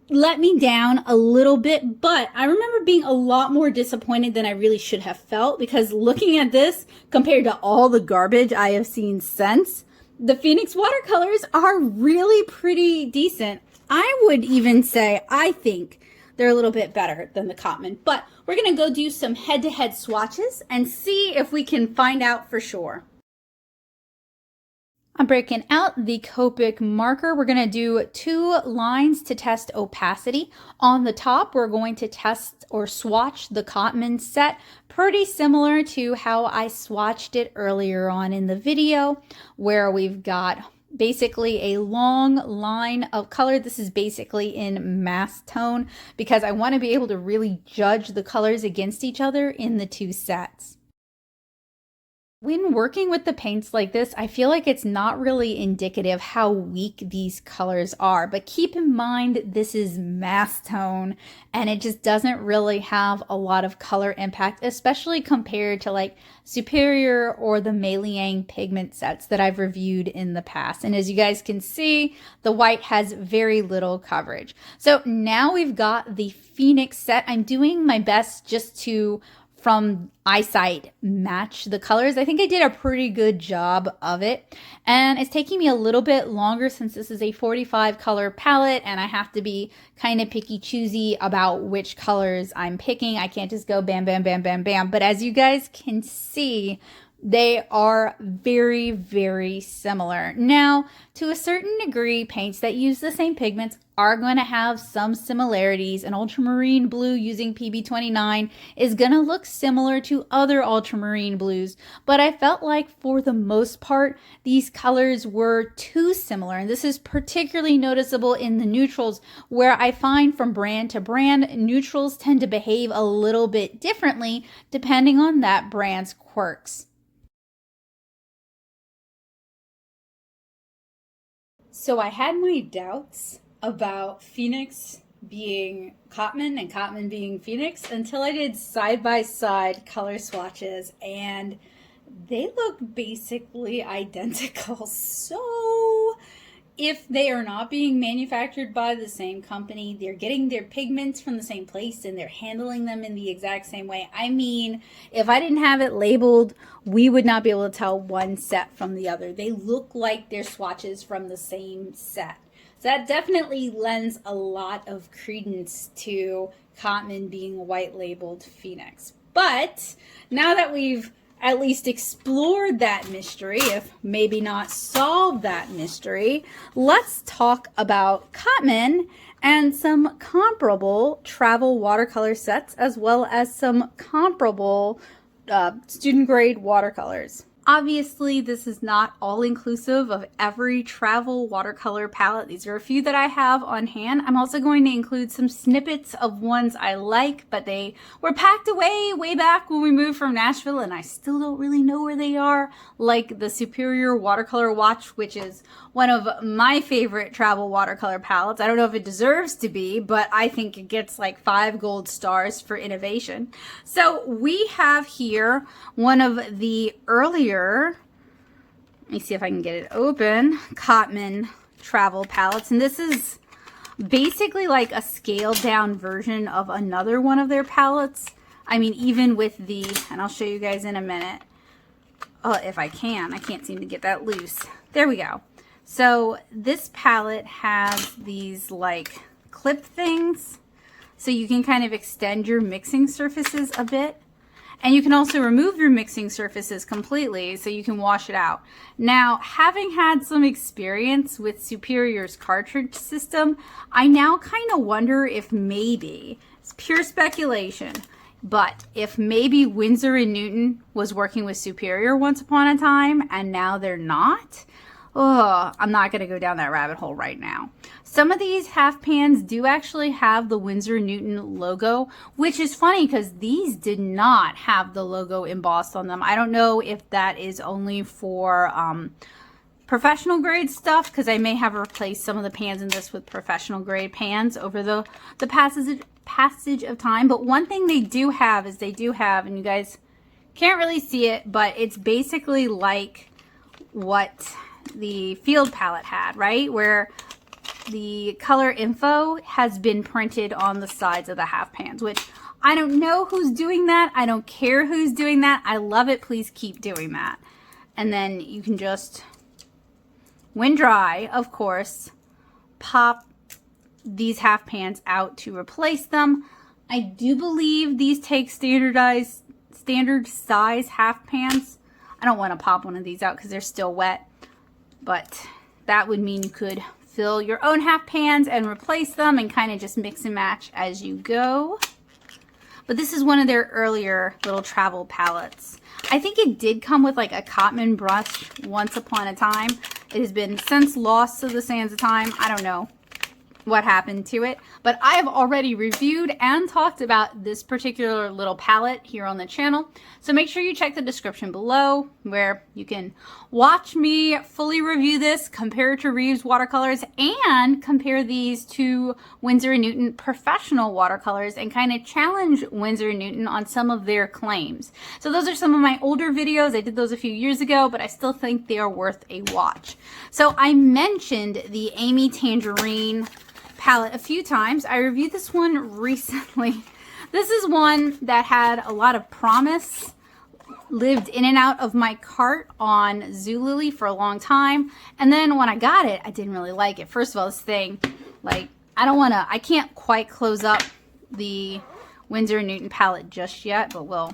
let me down a little bit, but I remember being a lot more disappointed than I really should have felt, because looking at this compared to all the garbage I have seen since, the Phoenix Watercolors are really pretty decent. I would even say I think they're a little bit better than the Cotman, but we're going to go do some head-to-head swatches and see if we can find out for sure. I'm breaking out the Copic marker. We're going to do 2 lines to test opacity. On the top, we're going to test or swatch the Cotman set, pretty similar to how I swatched it earlier on in the video, where we've got basically a long line of color. This is basically in mass tone because I want to be able to really judge the colors against each other in the 2 sets. When working with the paints like this, I feel like it's not really indicative how weak these colors are, but keep in mind this is mass tone and it just doesn't really have a lot of color impact, especially compared to like Superior or the Mei-Liang pigment sets that I've reviewed in the past. And as you guys can see, the white has very little coverage. So now we've got the Phoenix set. I'm doing my best just to, from eyesight, match the colors. I think I did a pretty good job of it, and it's taking me a little bit longer since this is a 45 color palette and I have to be kind of picky choosy about which colors I'm picking. I can't just go bam, bam, bam, bam, bam. But as you guys can see, they are very, very similar. Now, to a certain degree, paints that use the same pigments are going to have some similarities. An ultramarine blue using PB29 is going to look similar to other ultramarine blues, but I felt like for the most part, these colors were too similar. And this is particularly noticeable in the neutrals, where I find from brand to brand, neutrals tend to behave a little bit differently depending on that brand's quirks. So I had my doubts about Phoenix being Cotman and Cotman being Phoenix until I did side-by-side color swatches, and they look basically identical. So if they are not being manufactured by the same company, they're getting their pigments from the same place and they're handling them in the exact same way. I mean, if I didn't have it labeled, we would not be able to tell one set from the other. They look like they're swatches from the same set. So that definitely lends a lot of credence to Cotman being a white labeled Phoenix. But now that we've at least explored that mystery, if maybe not solved that mystery, let's talk about Cotman and some comparable travel watercolor sets, as well as some comparable student grade watercolors. Obviously, this is not all-inclusive of every travel watercolor palette. These are a few that I have on hand. I'm also going to include some snippets of ones I like, but they were packed away way back when we moved from Nashville, and I still don't really know where they are, like the Superior Watercolor Watch, which is one of my favorite travel watercolor palettes. I don't know if it deserves to be, but I think it gets like 5 gold stars for innovation. So we have here one of the earlier, let me see if I can get it open, Cotman travel palettes. And this is basically like a scaled down version of another one of their palettes. I mean, even with the, and I'll show you guys in a minute. Oh, if I can't seem to get that loose. There we go. So this palette has these like clip things, so you can kind of extend your mixing surfaces a bit. And you can also remove your mixing surfaces completely so you can wash it out. Now, having had some experience with Superior's cartridge system, I now kind of wonder if maybe, it's pure speculation, but if maybe Winsor & Newton was working with Superior once upon a time and now they're not. Oh, I'm not going to go down that rabbit hole right now. Some of these half pans do actually have the Winsor Newton logo, which is funny because these did not have the logo embossed on them. I don't know if that is only for professional grade stuff, because I may have replaced some of the pans in this with professional grade pans over the passage of time. But one thing they do have is they do have, and you guys can't really see it, but it's basically like what the field palette had, right? Where the color info has been printed on the sides of the half pans, which I don't know who's doing that. I don't care who's doing that. I love it. Please keep doing that. And then you can just, when dry, of course, pop these half pans out to replace them. I do believe these take standard size half pans. I don't want to pop one of these out because they're still wet, but that would mean you could fill your own half pans and replace them and kind of just mix and match as you go. But this is one of their earlier little travel palettes. I think it did come with like a Cotman brush once upon a time. It has been since lost to the sands of time. I don't know what happened to it, but I have already reviewed and talked about this particular little palette here on the channel. So make sure you check the description below where you can watch me fully review this, compare it to Reeves watercolors, and compare these to Winsor & Newton professional watercolors and kind of challenge Winsor & Newton on some of their claims. So those are some of my older videos. I did those a few years ago, but I still think they are worth a watch. So I mentioned the Amy Tangerine palette a few times. I reviewed this one recently. This is one that had a lot of promise, lived in and out of my cart on Zulily for a long time, and then when I got it, I didn't really like it. First of all, this thing, like, I can't quite close up the Winsor & Newton palette just yet, but we'll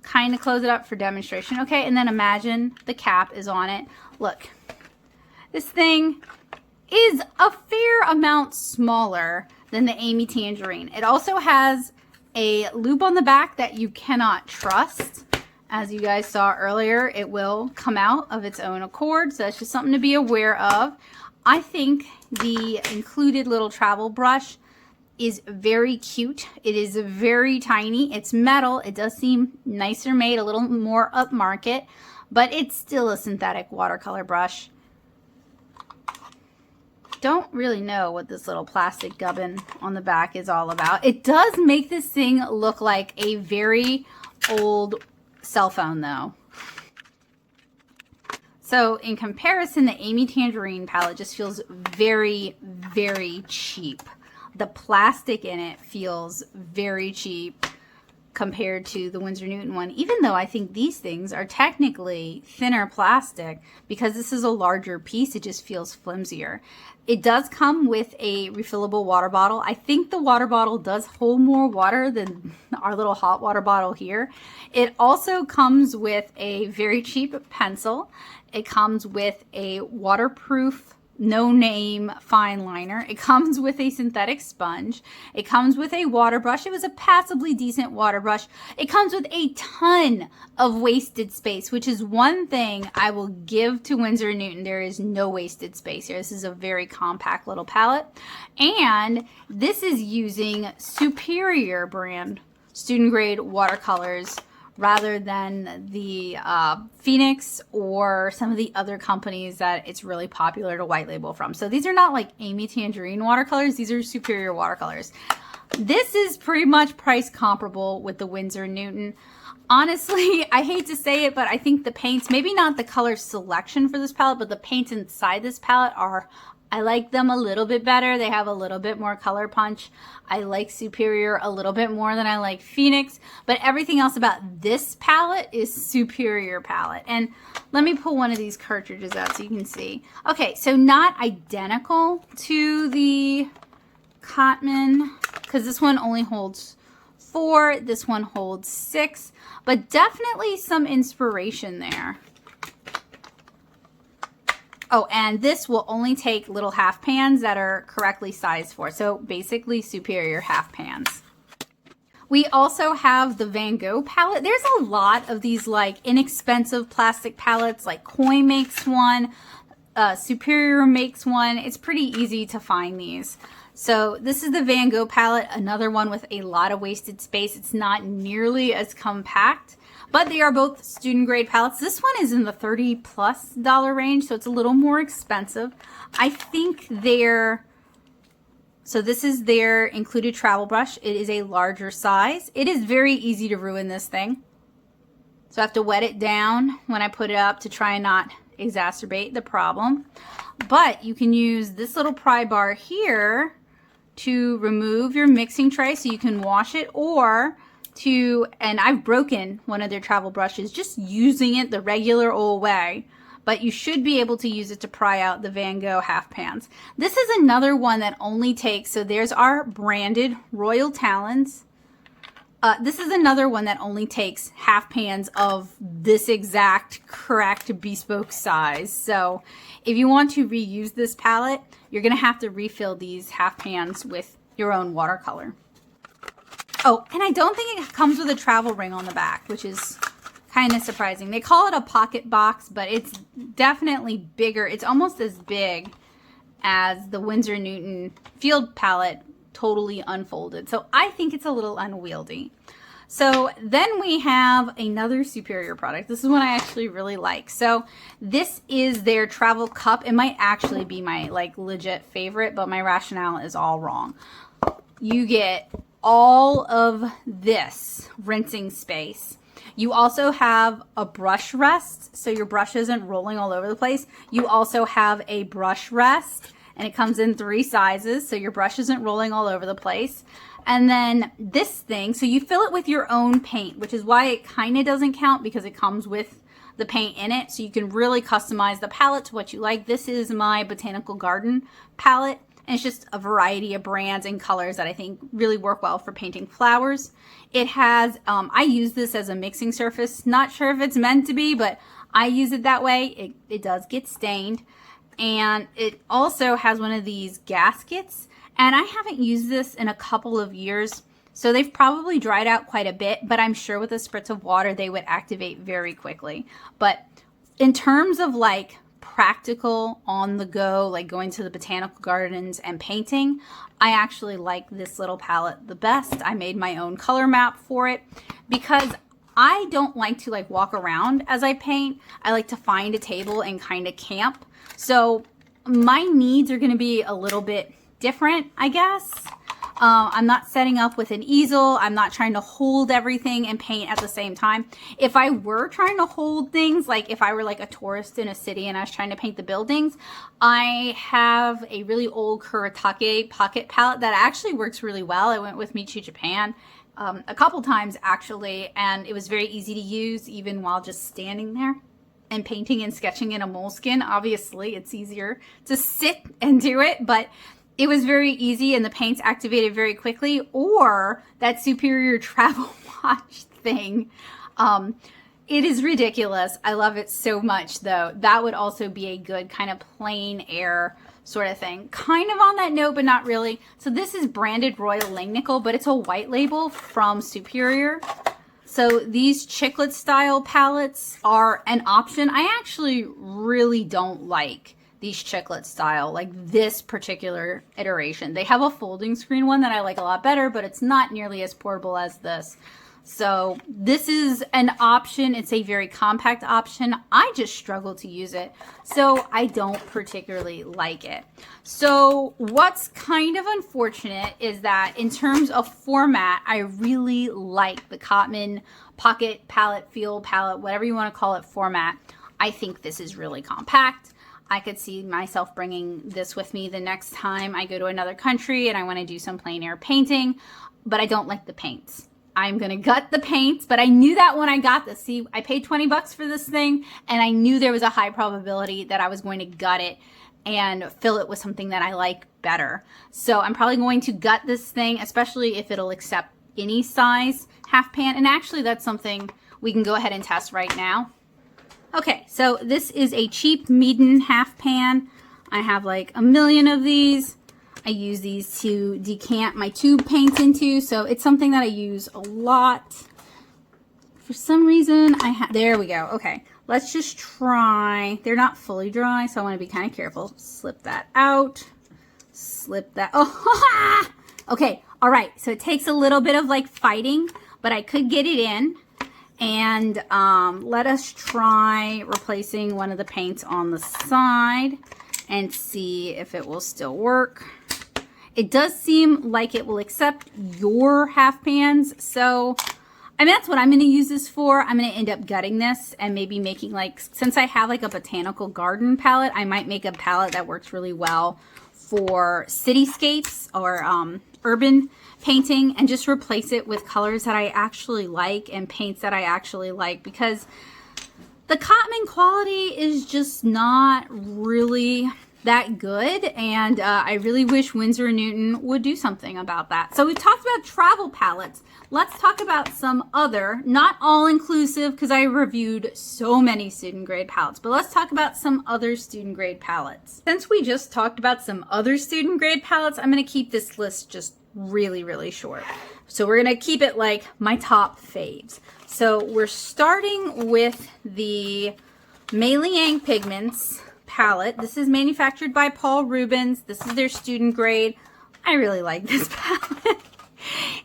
kind of close it up for demonstration. Okay, and then imagine the cap is on it. Look, this thing is a fair amount smaller than the Amy Tangerine. It also has a loop on the back that you cannot trust. As you guys saw earlier, it will come out of its own accord, so that's just something to be aware of. I think the included little travel brush is very cute. It is very tiny. It's metal. It does seem nicer made, a little more upmarket, but it's still a synthetic watercolor brush. Don't really know what this little plastic gubbin on the back is all about. It does make this thing look like a very old cell phone though. So in comparison, the Amy Tangerine palette just feels very, very cheap. The plastic in it feels very cheap compared to the Winsor & Newton one, even though I think these things are technically thinner plastic. Because this is a larger piece, it just feels flimsier. It does come with a refillable water bottle. I think the water bottle does hold more water than our little hot water bottle here. It also comes with a very cheap pencil. It comes with a waterproof no-name fine liner. It comes with a synthetic sponge. It comes with a water brush. It was a passably decent water brush. It comes with a ton of wasted space, which is one thing I will give to Winsor & Newton. There is no wasted space here. This is a very compact little palette. And this is using Superior brand student grade watercolors rather than the Phoenix or some of the other companies that it's really popular to white label from. So these are not like Amy Tangerine watercolors. These are Superior watercolors. This is pretty much price comparable with the Winsor & Newton. Honestly, I hate to say it, but I think the paints, maybe not the color selection for this palette, but the paints inside this palette are, I like them a little bit better. They have a little bit more color punch. I like Superior a little bit more than I like Phoenix, but everything else about this palette is Superior palette. And let me pull one of these cartridges out so you can see. Okay, so not identical to the Cotman, because this one only holds 4, this one holds 6, but definitely some inspiration there. Oh, and this will only take little half pans that are correctly sized for. So basically Superior half pans. We also have the Van Gogh palette. There's a lot of these like inexpensive plastic palettes, like Koi makes one, Superior makes one. It's pretty easy to find these. So this is the Van Gogh palette, another one with a lot of wasted space. It's not nearly as compact, but they are both student grade palettes. This one is in the $30+ range, so it's a little more expensive. I think so this is their included travel brush. It is a larger size. It is very easy to ruin this thing. So I have to wet it down when I put it up to try and not exacerbate the problem. But you can use this little pry bar here to remove your mixing tray so you can wash it, or and I've broken one of their travel brushes just using it the regular old way, but you should be able to use it to pry out the Van Gogh half pans. This is another one that only takes, so there's our branded Royal Talons. This is another one that only takes half pans of this exact correct bespoke size. So if you want to reuse this palette, you're gonna have to refill these half pans with your own watercolor. Oh, and I don't think it comes with a travel ring on the back, which is kind of surprising. They call it a pocket box, but it's definitely bigger. It's almost as big as the Winsor Newton Field palette, totally unfolded. So I think it's a little unwieldy. So then we have another Superior product. This is one I actually really like. So this is their travel cup. It might actually be my like legit favorite, but my rationale is all wrong. You get all of this rinsing space. You also have a brush rest, so your brush isn't rolling all over the place. You also have a brush rest, and it comes in 3 sizes, so your brush isn't rolling all over the place. And then this thing, so you fill it with your own paint, which is why it kind of doesn't count, because it comes with the paint in it, so you can really customize the palette to what you like. This is my Botanical Garden palette, and it's just a variety of brands and colors that I think really work well for painting flowers. It has, I use this as a mixing surface. Not sure if it's meant to be, but I use it that way. It does get stained. And it also has one of these gaskets, and I haven't used this in a couple of years, so they've probably dried out quite a bit, but I'm sure with a spritz of water they would activate very quickly. But in terms of like practical on the go, like going to the botanical gardens and painting, I actually like this little palette the best. I made my own color map for it because I don't like to like walk around as I paint. I like to find a table and kind of camp. So my needs are going to be a little bit different, I guess. I'm not setting up with an easel. I'm not trying to hold everything and paint at the same time. If I were trying to hold things, like if I were like a tourist in a city and I was trying to paint the buildings, I have a really old Kuretake pocket palette that actually works really well. I went with me to Japan a couple times actually, and it was very easy to use even while just standing there and painting and sketching in a moleskin. Obviously, it's easier to sit and do it, but it was very easy and the paints activated very quickly. Or that Superior travel watch thing. It is ridiculous. I love it so much though. That would also be a good kind of plein air sort of thing. Kind of on that note, but not really. So this is branded Royal Langnickel, but it's a white label from Superior. So these chiclet style palettes are an option. I actually really don't like these chiclet style, like this particular iteration. They have a folding screen one that I like a lot better, but it's not nearly as portable as this. So this is an option. It's a very compact option. I just struggle to use it, so I don't particularly like it. So what's kind of unfortunate is that in terms of format, I really like the Cotman pocket palette, field palette, whatever you want to call it format. I think this is really compact. I could see myself bringing this with me the next time I go to another country and I want to do some plein air painting, but I don't like the paints. I'm going to gut the paints, but I knew that when I got this. See, I paid 20 bucks for this thing, and I knew there was a high probability that I was going to gut it and fill it with something that I like better. So I'm probably going to gut this thing, especially if it'll accept any size half pan. And actually, that's something we can go ahead and test right now. Okay, so this is a cheap Meeden half pan. I have like a million of these. I use these to decant my tube paints into, so it's something that I use a lot. For some reason, there we go. Okay, let's just try. They're not fully dry, so I want to be kind of careful. Slip that out. Slip that. Oh, okay. All right. So it takes a little bit of like fighting, but I could get it in. And let us try replacing one of the paints on the side and see if it will still work. It does seem like it will accept your half pans, so I mean, that's what I'm going to use this for. I'm going to end up gutting this and maybe making like, since I have like a botanical garden palette, I might make a palette that works really well for cityscapes or urban painting and just replace it with colors that I actually like and paints that I actually like, because the Cotman quality is just not really that good, and I really wish Winsor & Newton would do something about that. So we've talked about travel palettes. Let's talk about some other, not all inclusive, because I reviewed so many student grade palettes, but let's talk about some other student grade palettes. Since we just talked about some other student grade palettes, I'm going to keep this list just really, really short. So we're going to keep it like my top faves. So we're starting with the Mei Liang Pigments palette. This is manufactured by Paul Rubens. This is their student grade. I really like this palette.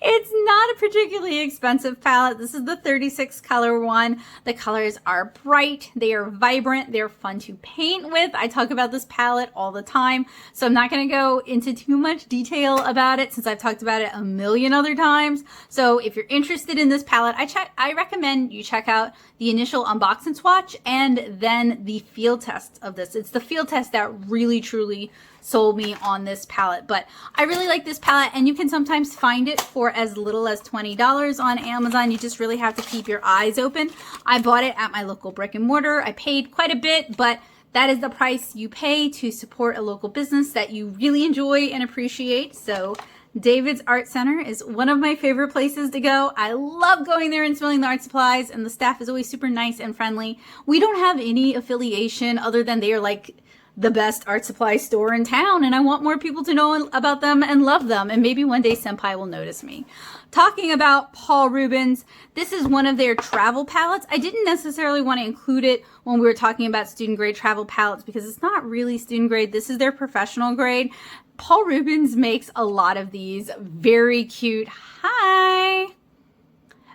It's not a particularly expensive palette. This is the 36 color one. The colors are bright, they are vibrant, they're fun to paint with. I talk about this palette all the time, so I'm not going to go into too much detail about it since I've talked about it a million other times. So if you're interested in this palette, I recommend you check out the initial unbox and swatch and then the field test of this. It's the field test that really truly sold me on this palette, but I really like this palette, and you can sometimes find it for as little as $20 on Amazon. You just really have to keep your eyes open. I bought it at my local brick and mortar. I paid quite a bit, but that is the price you pay to support a local business that you really enjoy and appreciate. So David's Art Center is one of my favorite places to go. I love going there and smelling the art supplies, and the staff is always super nice and friendly. We don't have any affiliation other than they are like the best art supply store in town, and I want more people to know about them and love them, and maybe one day Senpai will notice me. Talking about Paul Rubens, this is one of their travel palettes. I didn't necessarily want to include it when we were talking about student grade travel palettes because it's not really student grade. This is their professional grade. Paul Rubens makes a lot of these very cute,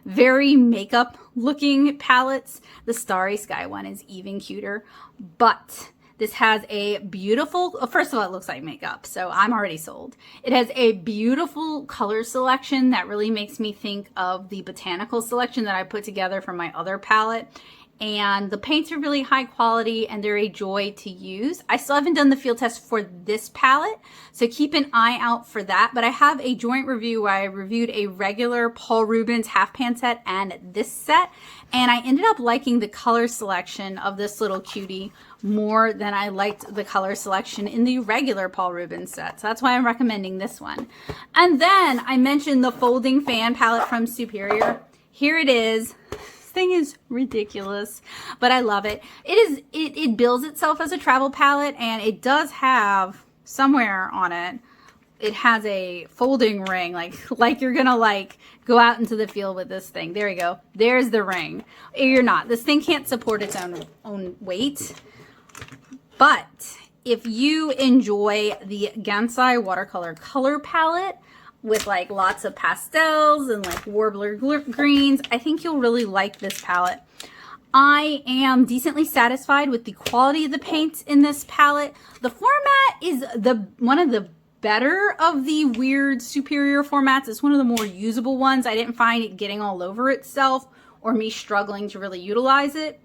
very makeup looking palettes. The Starry Sky one is even cuter, but this has a beautiful, first of all, it looks like makeup, so I'm already sold. It has a beautiful color selection that really makes me think of the botanical selection that I put together for my other palette. And the paints are really high quality and they're a joy to use. I still haven't done the field test for this palette, so keep an eye out for that. But I have a joint review where I reviewed a regular Paul Rubens half pan set and this set. And I ended up liking the color selection of this little cutie more than I liked the color selection in the regular Paul Rubens set. So that's why I'm recommending this one. And then I mentioned the folding fan palette from Superior. Here it is. Thing is ridiculous, but I love it. It bills itself as a travel palette, and it does have somewhere on it, it has a folding ring, like you're gonna like go out into the field with this thing. There you go. There's the ring. You're not. This thing can't support its own weight. But if you enjoy the Gansai watercolor color palette with like lots of pastels and like warbler greens, I think you'll really like this palette. I am decently satisfied with the quality of the paints in this palette. The format is one of the better of the weird Superior formats. It's one of the more usable ones. I didn't find it getting all over itself or me struggling to really utilize it.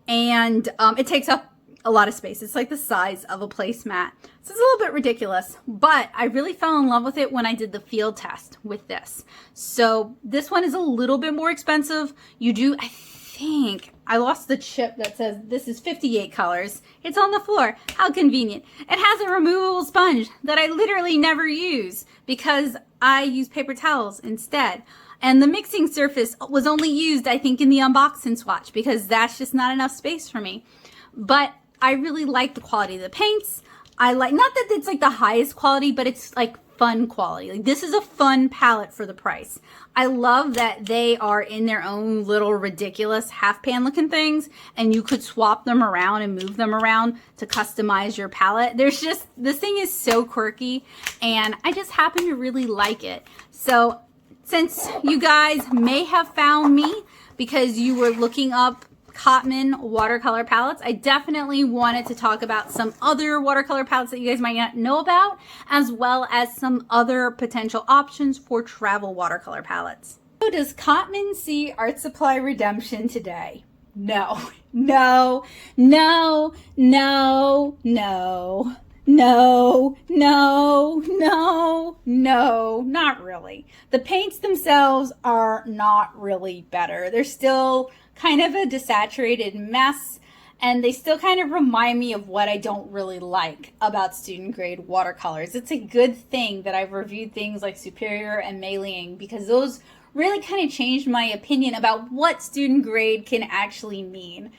And it takes up a lot of space. It's like the size of a placemat. So it's a little bit ridiculous, but I really fell in love with it when I did the field test with this. So this one is a little bit more expensive. I think I lost the chip that says this is 58 colors. It's on the floor. How convenient. It has a removable sponge that I literally never use because I use paper towels instead. And the mixing surface was only used, I think, in the Unbox and Swatch because that's just not enough space for me. But I really like the quality of the paints. I like, not that it's like the highest quality, but it's like fun quality. Like, this is a fun palette for the price. I love that they are in their own little ridiculous half pan looking things, and you could swap them around and move them around to customize your palette. There's just, this thing is so quirky, and I just happen to really like it. So since you guys may have found me because you were looking up Cotman watercolor palettes, I definitely wanted to talk about some other watercolor palettes that you guys might not know about, as well as some other potential options for travel watercolor palettes. So does Cotman see art supply redemption today? No, no, no, no, no. No, no, no, no, not really. The paints themselves are not really better. They're still kind of a desaturated mess, and they still kind of remind me of what I don't really like about student grade watercolors. It's a good thing that I've reviewed things like Superior and Mei-Ling, because those really kind of changed my opinion about what student grade can actually mean.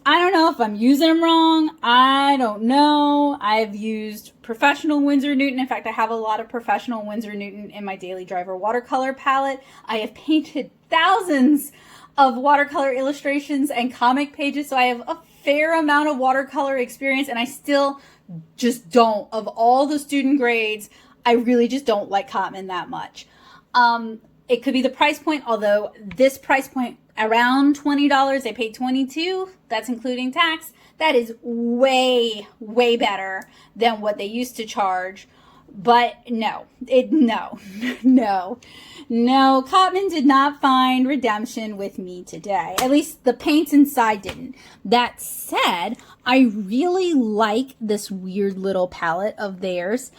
I don't know if I'm using them wrong. I don't know. I've used professional Winsor Newton. In fact, I have a lot of professional Winsor Newton in my Daily Driver watercolor palette. I have painted thousands of watercolor illustrations and comic pages, so I have a fair amount of watercolor experience, and I still just don't. Of all the student grades, I really just don't like Cotman that much. It could be the price point, although this price point, around $20, I paid $22, that's including tax. That is way, way better than what they used to charge. But no, no, Cotman did not find redemption with me today. At least the paints inside didn't. That said, I really like this weird little palette of theirs.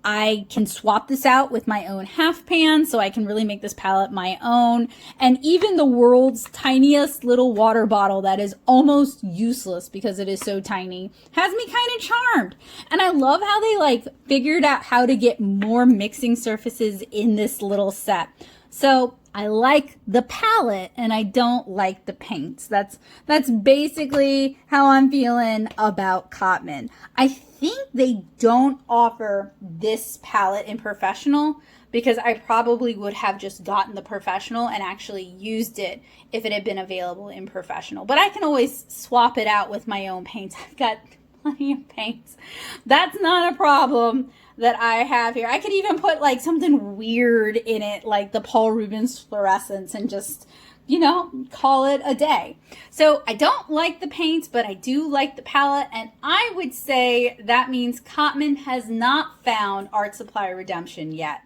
I can swap this out with my own half pan, so I can really make this palette my own. And even the world's tiniest little water bottle that is almost useless because it is so tiny has me kind of charmed. And I love how they like figured out how to get more mixing surfaces in this little set. So I like the palette and I don't like the paints. That's basically how I'm feeling about Cotman. I think they don't offer this palette in professional, because I probably would have just gotten the professional and actually used it if it had been available in professional. But I can always swap it out with my own paints. I've got plenty of paints. That's not a problem that I have here. I could even put like something weird in it, like the Paul Rubens fluorescence, and just, you know, call it a day. So I don't like the paints, but I do like the palette, and I would say that means Cotman has not found art supply redemption yet.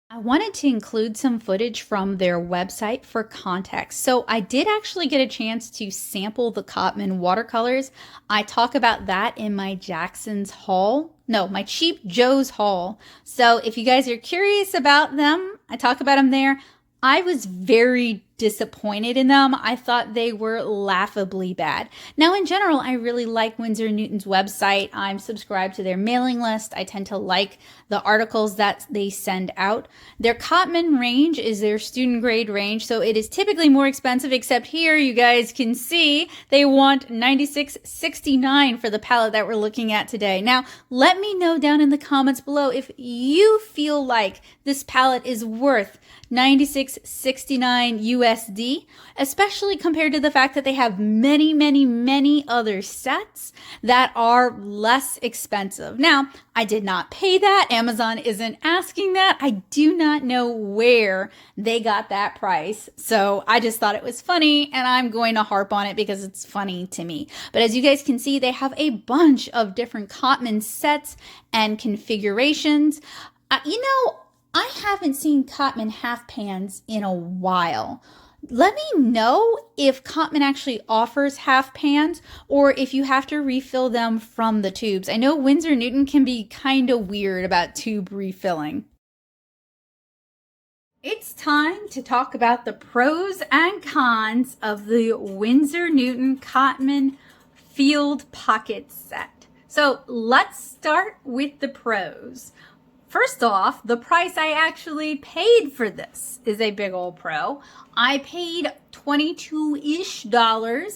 I wanted to include some footage from their website for context. So I did actually get a chance to sample the Cotman watercolors. I talk about that in my Jackson's haul. No, my Cheap Joe's haul. So if you guys are curious about them, I talk about them there. I was very disappointed in them. I thought they were laughably bad. Now, in general, I really like Winsor Newton's website. I'm subscribed to their mailing list. I tend to like the articles that they send out. Their Cotman range is their student grade range, so it is typically more expensive, except here you guys can see they want $96.69 for the palette that we're looking at today. Now, let me know down in the comments below if you feel like this palette is worth $96.69 USD, especially compared to the fact that they have many, many, many other sets that are less expensive. Now, I did not pay that. Amazon isn't asking that. I do not know where they got that price. So I just thought it was funny, and I'm going to harp on it because it's funny to me. But as you guys can see, they have a bunch of different Cotman sets and configurations. You know, I haven't seen Cotman half pans in a while. Let me know if Cotman actually offers half pans or if you have to refill them from the tubes. I know Winsor Newton can be kind of weird about tube refilling. It's time to talk about the pros and cons of the Winsor Newton Cotman Field Pocket Set. So let's start with the pros. First off, the price I actually paid for this is a big old pro. I paid $22-ish,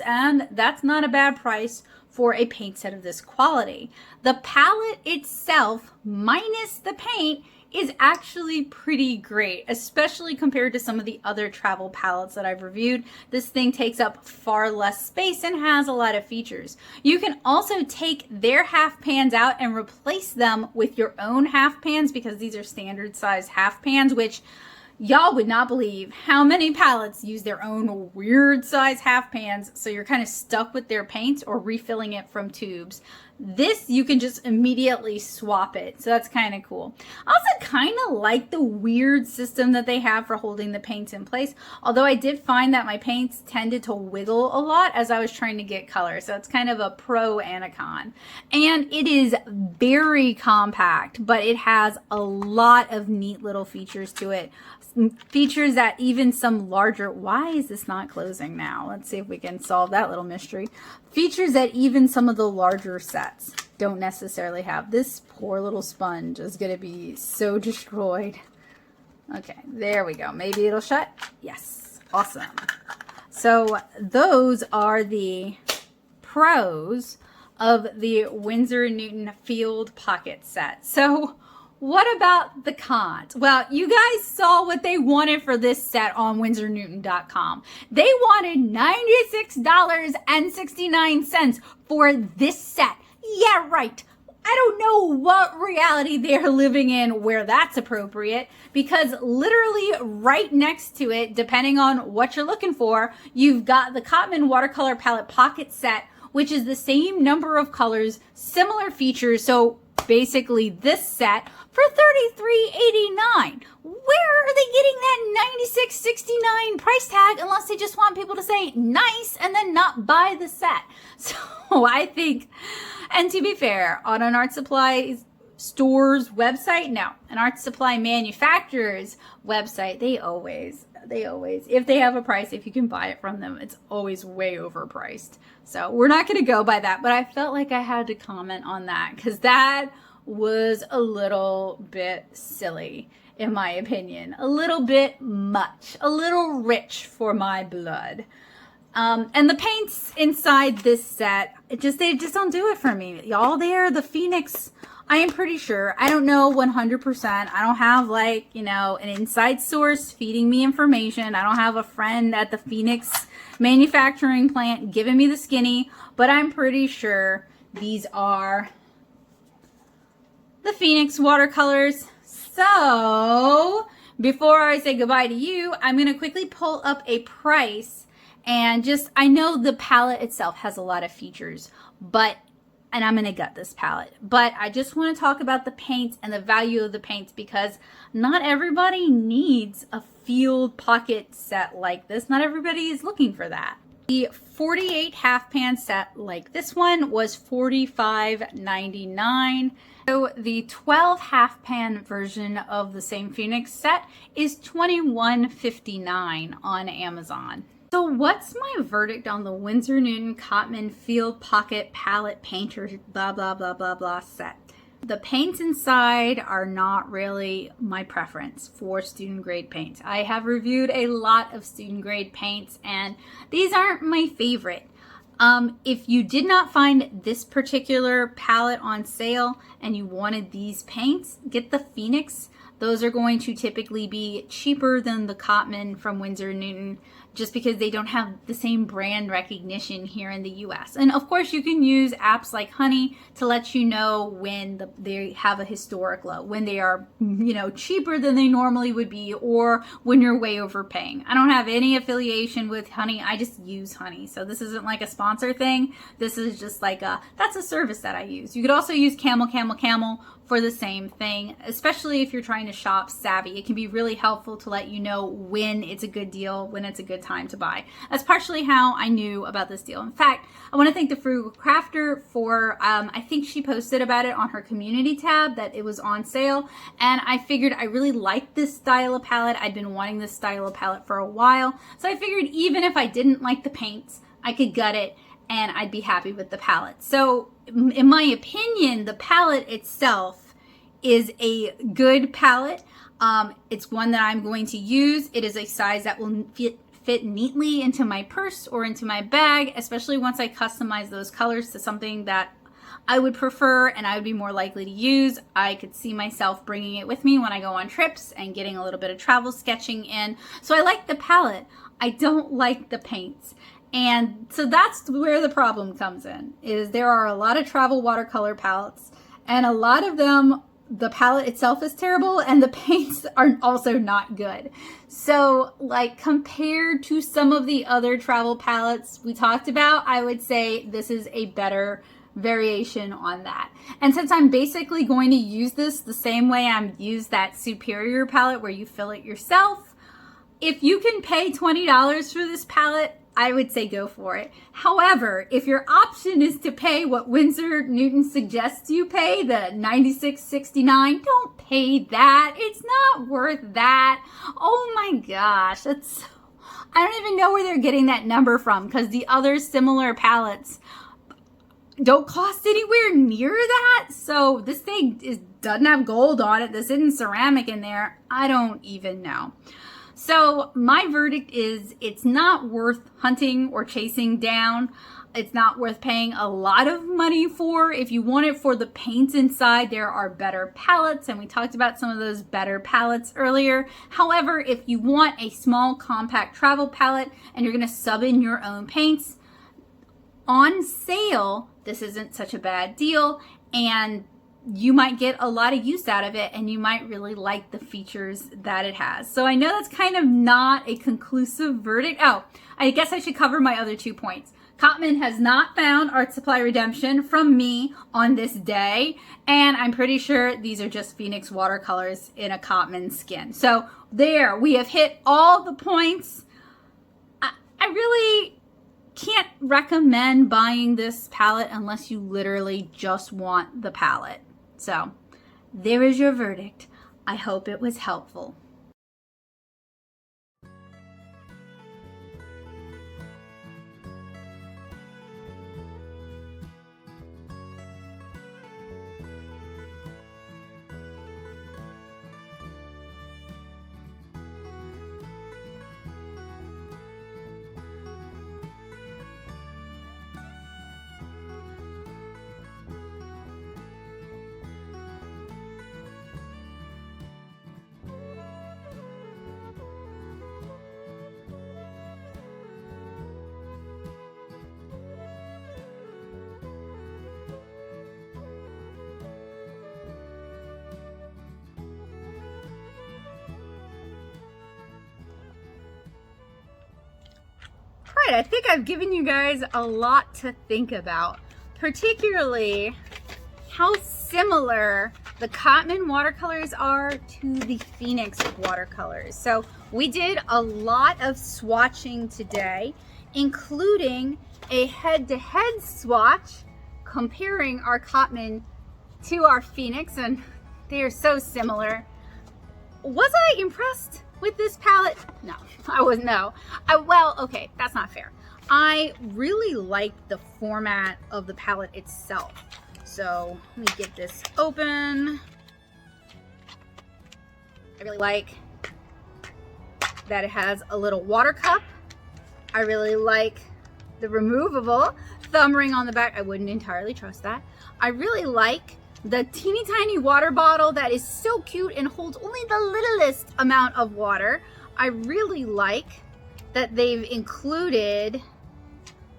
and that's not a bad price for a paint set of this quality. The palette itself, minus the paint, is actually pretty great, especially compared to some of the other travel palettes that I've reviewed. This thing takes up far less space and has a lot of features. You can also take their half pans out and replace them with your own half pans, because these are standard size half pans, which y'all would not believe how many palettes use their own weird size half pans, so you're kind of stuck with their paints or refilling it from tubes. This, you can just immediately swap it, so that's kind of cool. I also kind of like the weird system that they have for holding the paints in place, although I did find that my paints tended to wiggle a lot as I was trying to get color, so it's kind of a pro and a con. And it is very compact, but it has a lot of neat little features to it. Features that even some larger, why is this not closing now? Let's see if we can solve that little mystery. Features that even some of the larger sets don't necessarily have. This poor little sponge is going to be so destroyed. Okay, there we go. Maybe it'll shut. Yes, awesome. So those are the pros of the Winsor & Newton Field Pocket Set. So what about the cons? Well, you guys saw what they wanted for this set on WindsorNewton.com. They wanted $96.69 for this set. Yeah, right. I don't know what reality they're living in where that's appropriate, because literally right next to it, depending on what you're looking for, you've got the Cotman Watercolor Palette Pocket Set, which is the same number of colors, similar features. So basically this set for $33.89. Where are they getting that $96.69 price tag, unless they just want people to say nice and then not buy the set? So I think, and to be fair, on an art supply store's website, no, an art supply manufacturer's website, they always, if they have a price, if you can buy it from them, it's always way overpriced. So we're not going to go by that, but I felt like I had to comment on that, because that was a little bit silly, in my opinion. A little bit much, a little rich for my blood. And the paints inside this set, they just don't do it for me. Y'all, they're the Phoenix, I am pretty sure, I don't know 100%. I don't have, like, you know, an inside source feeding me information. I don't have a friend at the Phoenix manufacturing plant giving me the skinny, but I'm pretty sure these are the Phoenix Watercolors. So before I say goodbye to you, I'm going to quickly pull up a price, and just, I know the palette itself has a lot of features, and I'm going to gut this palette, but I just want to talk about the paints and the value of the paints, because not everybody needs a field pocket set like this. Not everybody is looking for that. The 48 half pan set like this one was $45.99. So the 12 half pan version of the same Phoenix set is $21.59 on Amazon. So what's my verdict on the Winsor Newton Cotman Field Pocket Palette Painter blah blah blah blah blah set? The paints inside are not really my preference for student grade paints. I have reviewed a lot of student grade paints, and these aren't my favorite. If you did not find this particular palette on sale and you wanted these paints, get the Phoenix. Those are going to typically be cheaper than the Cotman from Winsor & Newton, just because they don't have the same brand recognition here in the US. And of course you can use apps like Honey to let you know when they have a historic low, when they are, you know, cheaper than they normally would be, or when you're way overpaying. I don't have any affiliation with Honey. I just use Honey. So this isn't like a sponsor thing. This is just like that's a service that I use. You could also use Camel for the same thing, especially if you're trying to shop savvy. It can be really helpful to let you know when it's a good deal, when it's a good time to buy. That's partially how I knew about this deal. In fact, I want to thank the Frugal Crafter for, I think she posted about it on her community tab that it was on sale, and I figured I really liked this style of palette. I'd been wanting this style of palette for a while, so I figured even if I didn't like the paints, I could gut it and I'd be happy with the palette. So in my opinion, the palette itself is a good palette. It's one that I'm going to use. It is a size that will fit neatly into my purse or into my bag, especially once I customize those colors to something that I would prefer and I would be more likely to use. I could see myself bringing it with me when I go on trips and getting a little bit of travel sketching in. So I like the palette. I don't like the paints. And so that's where the problem comes in, is there are a lot of travel watercolor palettes, and a lot of them, the palette itself is terrible and the paints are also not good. So like compared to some of the other travel palettes we talked about, I would say this is a better variation on that. And since I'm basically going to use this the same way I use that Superior palette where you fill it yourself, if you can pay $20 for this palette, I would say go for it. However, if your option is to pay what Winsor Newton suggests you pay, the $96.69, don't pay that. It's not worth that. Oh my gosh, I don't even know where they're getting that number from, because the other similar palettes don't cost anywhere near that. So this thing doesn't have gold on it. This isn't ceramic in there. I don't even know. So my verdict is it's not worth hunting or chasing down. It's not worth paying a lot of money for. If you want it for the paints inside, there are better palettes, and we talked about some of those better palettes earlier. However, if you want a small compact travel palette and you're going to sub in your own paints, on sale, this isn't such a bad deal, and you might get a lot of use out of it, and you might really like the features that it has. So I know that's kind of not a conclusive verdict. Oh, I guess I should cover my other 2 points. Cotman has not found art supply redemption from me on this day, and I'm pretty sure these are just Phoenix watercolors in a Cotman skin. So there, we have hit all the points. I really can't recommend buying this palette unless you literally just want the palette. So there is your verdict. I hope it was helpful. I think I've given you guys a lot to think about, particularly how similar the Cotman watercolors are to the Phoenix watercolors. So we did a lot of swatching today, including a head-to-head swatch comparing our Cotman to our Phoenix, and they are so similar. Was I impressed with this palette? No, I was no. Well, okay, that's not fair. I really like the format of the palette itself. So let me get this open. I really like that it has a little water cup. I really like the removable thumb ring on the back. I wouldn't entirely trust that. I really like the teeny tiny water bottle that is so cute and holds only the littlest amount of water. I really like that they've included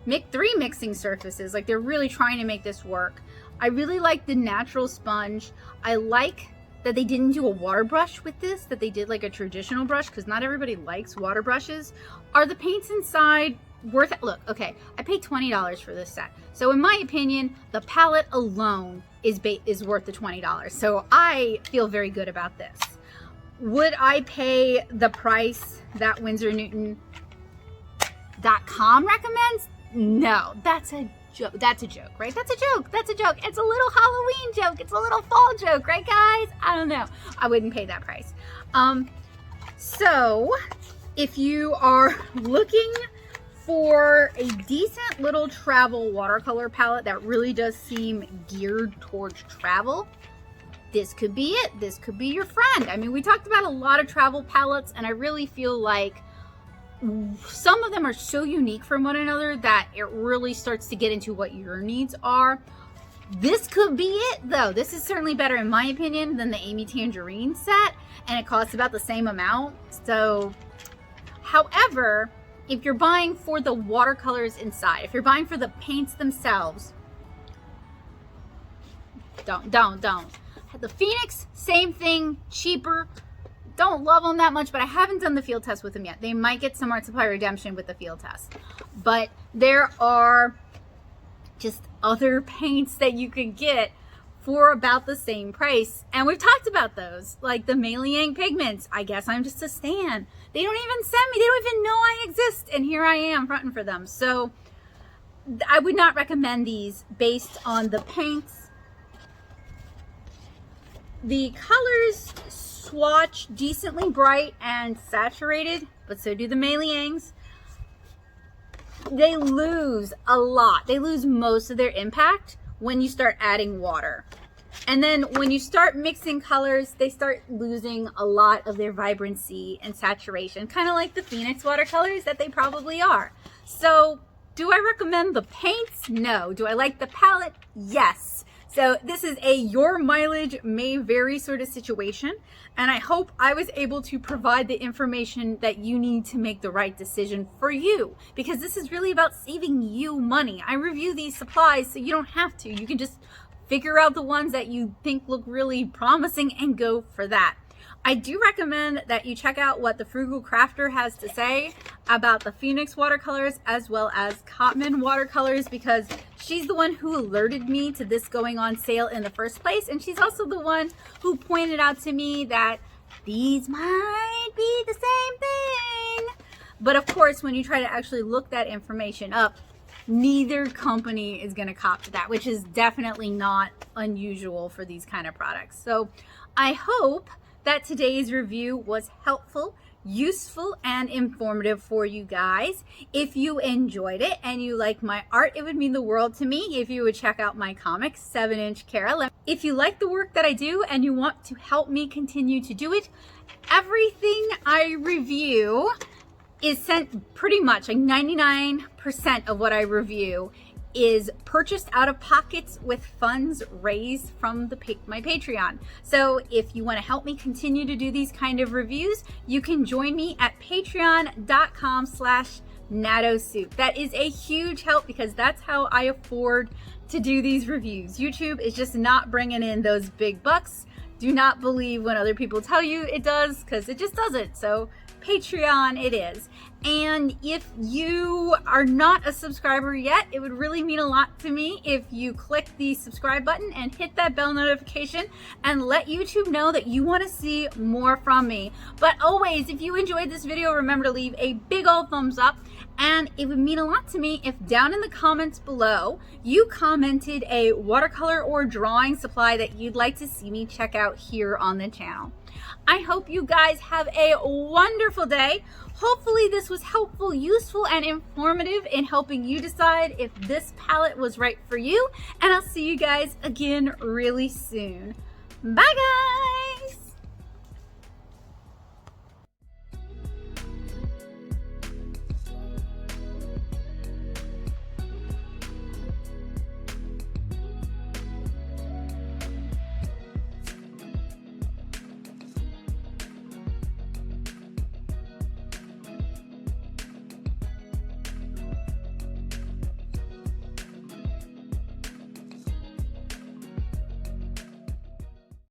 3 mixing surfaces. Like, they're really trying to make this work. I really like the natural sponge. I like that they didn't do a water brush with this, that they did like a traditional brush, because not everybody likes water brushes. Are the paints inside worth it? Look, okay, I paid $20 for this set. So in my opinion, the palette alone is worth the $20. So I feel very good about this. Would I pay the price that WindsorNewton.com recommends? No, that's a joke. That's a joke, right? That's a joke. That's a joke. It's a little Halloween joke. It's a little fall joke, right, guys? I don't know. I wouldn't pay that price. So if you are looking for a decent little travel watercolor palette that really does seem geared towards travel, this could be it. This could be your friend. I mean, we talked about a lot of travel palettes, and I really feel like some of them are so unique from one another that it really starts to get into what your needs are. This could be it though. This is certainly better in my opinion than the Amy Tangerine set, and it costs about the same amount. So, however, if you're buying for the watercolors inside, if you're buying for the paints themselves, don't. The Phoenix, same thing, cheaper. Don't love them that much, but I haven't done the field test with them yet. They might get some art supply redemption with the field test. But there are just other paints that you could get for about the same price. And we've talked about those, like the Malayang Pigments. I guess I'm just a stan. They don't even send me, they don't even know I exist. And here I am fronting for them. So I would not recommend these based on the paints. The colors swatch decently bright and saturated, but so do the Malayangs. They lose a lot. They lose most of their impact when you start adding water. And then when you start mixing colors, they start losing a lot of their vibrancy and saturation, kind of like the Phoenix Watercolors that they probably are. So do I recommend the paints? No. Do I like the palette? Yes. So this is a your mileage may vary sort of situation, and I hope I was able to provide the information that you need to make the right decision for you, because this is really about saving you money. I review these supplies so you don't have to. You can just figure out the ones that you think look really promising and go for that. I do recommend that you check out what the Frugal Crafter has to say about the Phoenix Watercolors as well as Cotman Watercolors, because she's the one who alerted me to this going on sale in the first place, and she's also the one who pointed out to me that these might be the same thing. But of course, when you try to actually look that information up, neither company is going to cop to that, which is definitely not unusual for these kind of products. So I hope that today's review was helpful, useful, and informative for you guys. If you enjoyed it and you like my art, it would mean the world to me if you would check out my comics, 7-inch Kara. If you like the work that I do and you want to help me continue to do it, everything I review is sent, pretty much like 99% of what I review is purchased out of pockets with funds raised from my Patreon. So if you want to help me continue to do these kind of reviews, you can join me at patreon.com/NatoSoup. That is a huge help because that's how I afford to do these reviews. YouTube is just not bringing in those big bucks. Do not believe when other people tell you it does, because it just doesn't. So Patreon it is. And if you are not a subscriber yet, it would really mean a lot to me if you click the subscribe button and hit that bell notification and let YouTube know that you want to see more from me. But always, if you enjoyed this video, remember to leave a big old thumbs up. And it would mean a lot to me if down in the comments below, you commented a watercolor or drawing supply that you'd like to see me check out here on the channel. I hope you guys have a wonderful day. Hopefully this was helpful, useful, and informative in helping you decide if this palette was right for you. And I'll see you guys again really soon. Bye guys!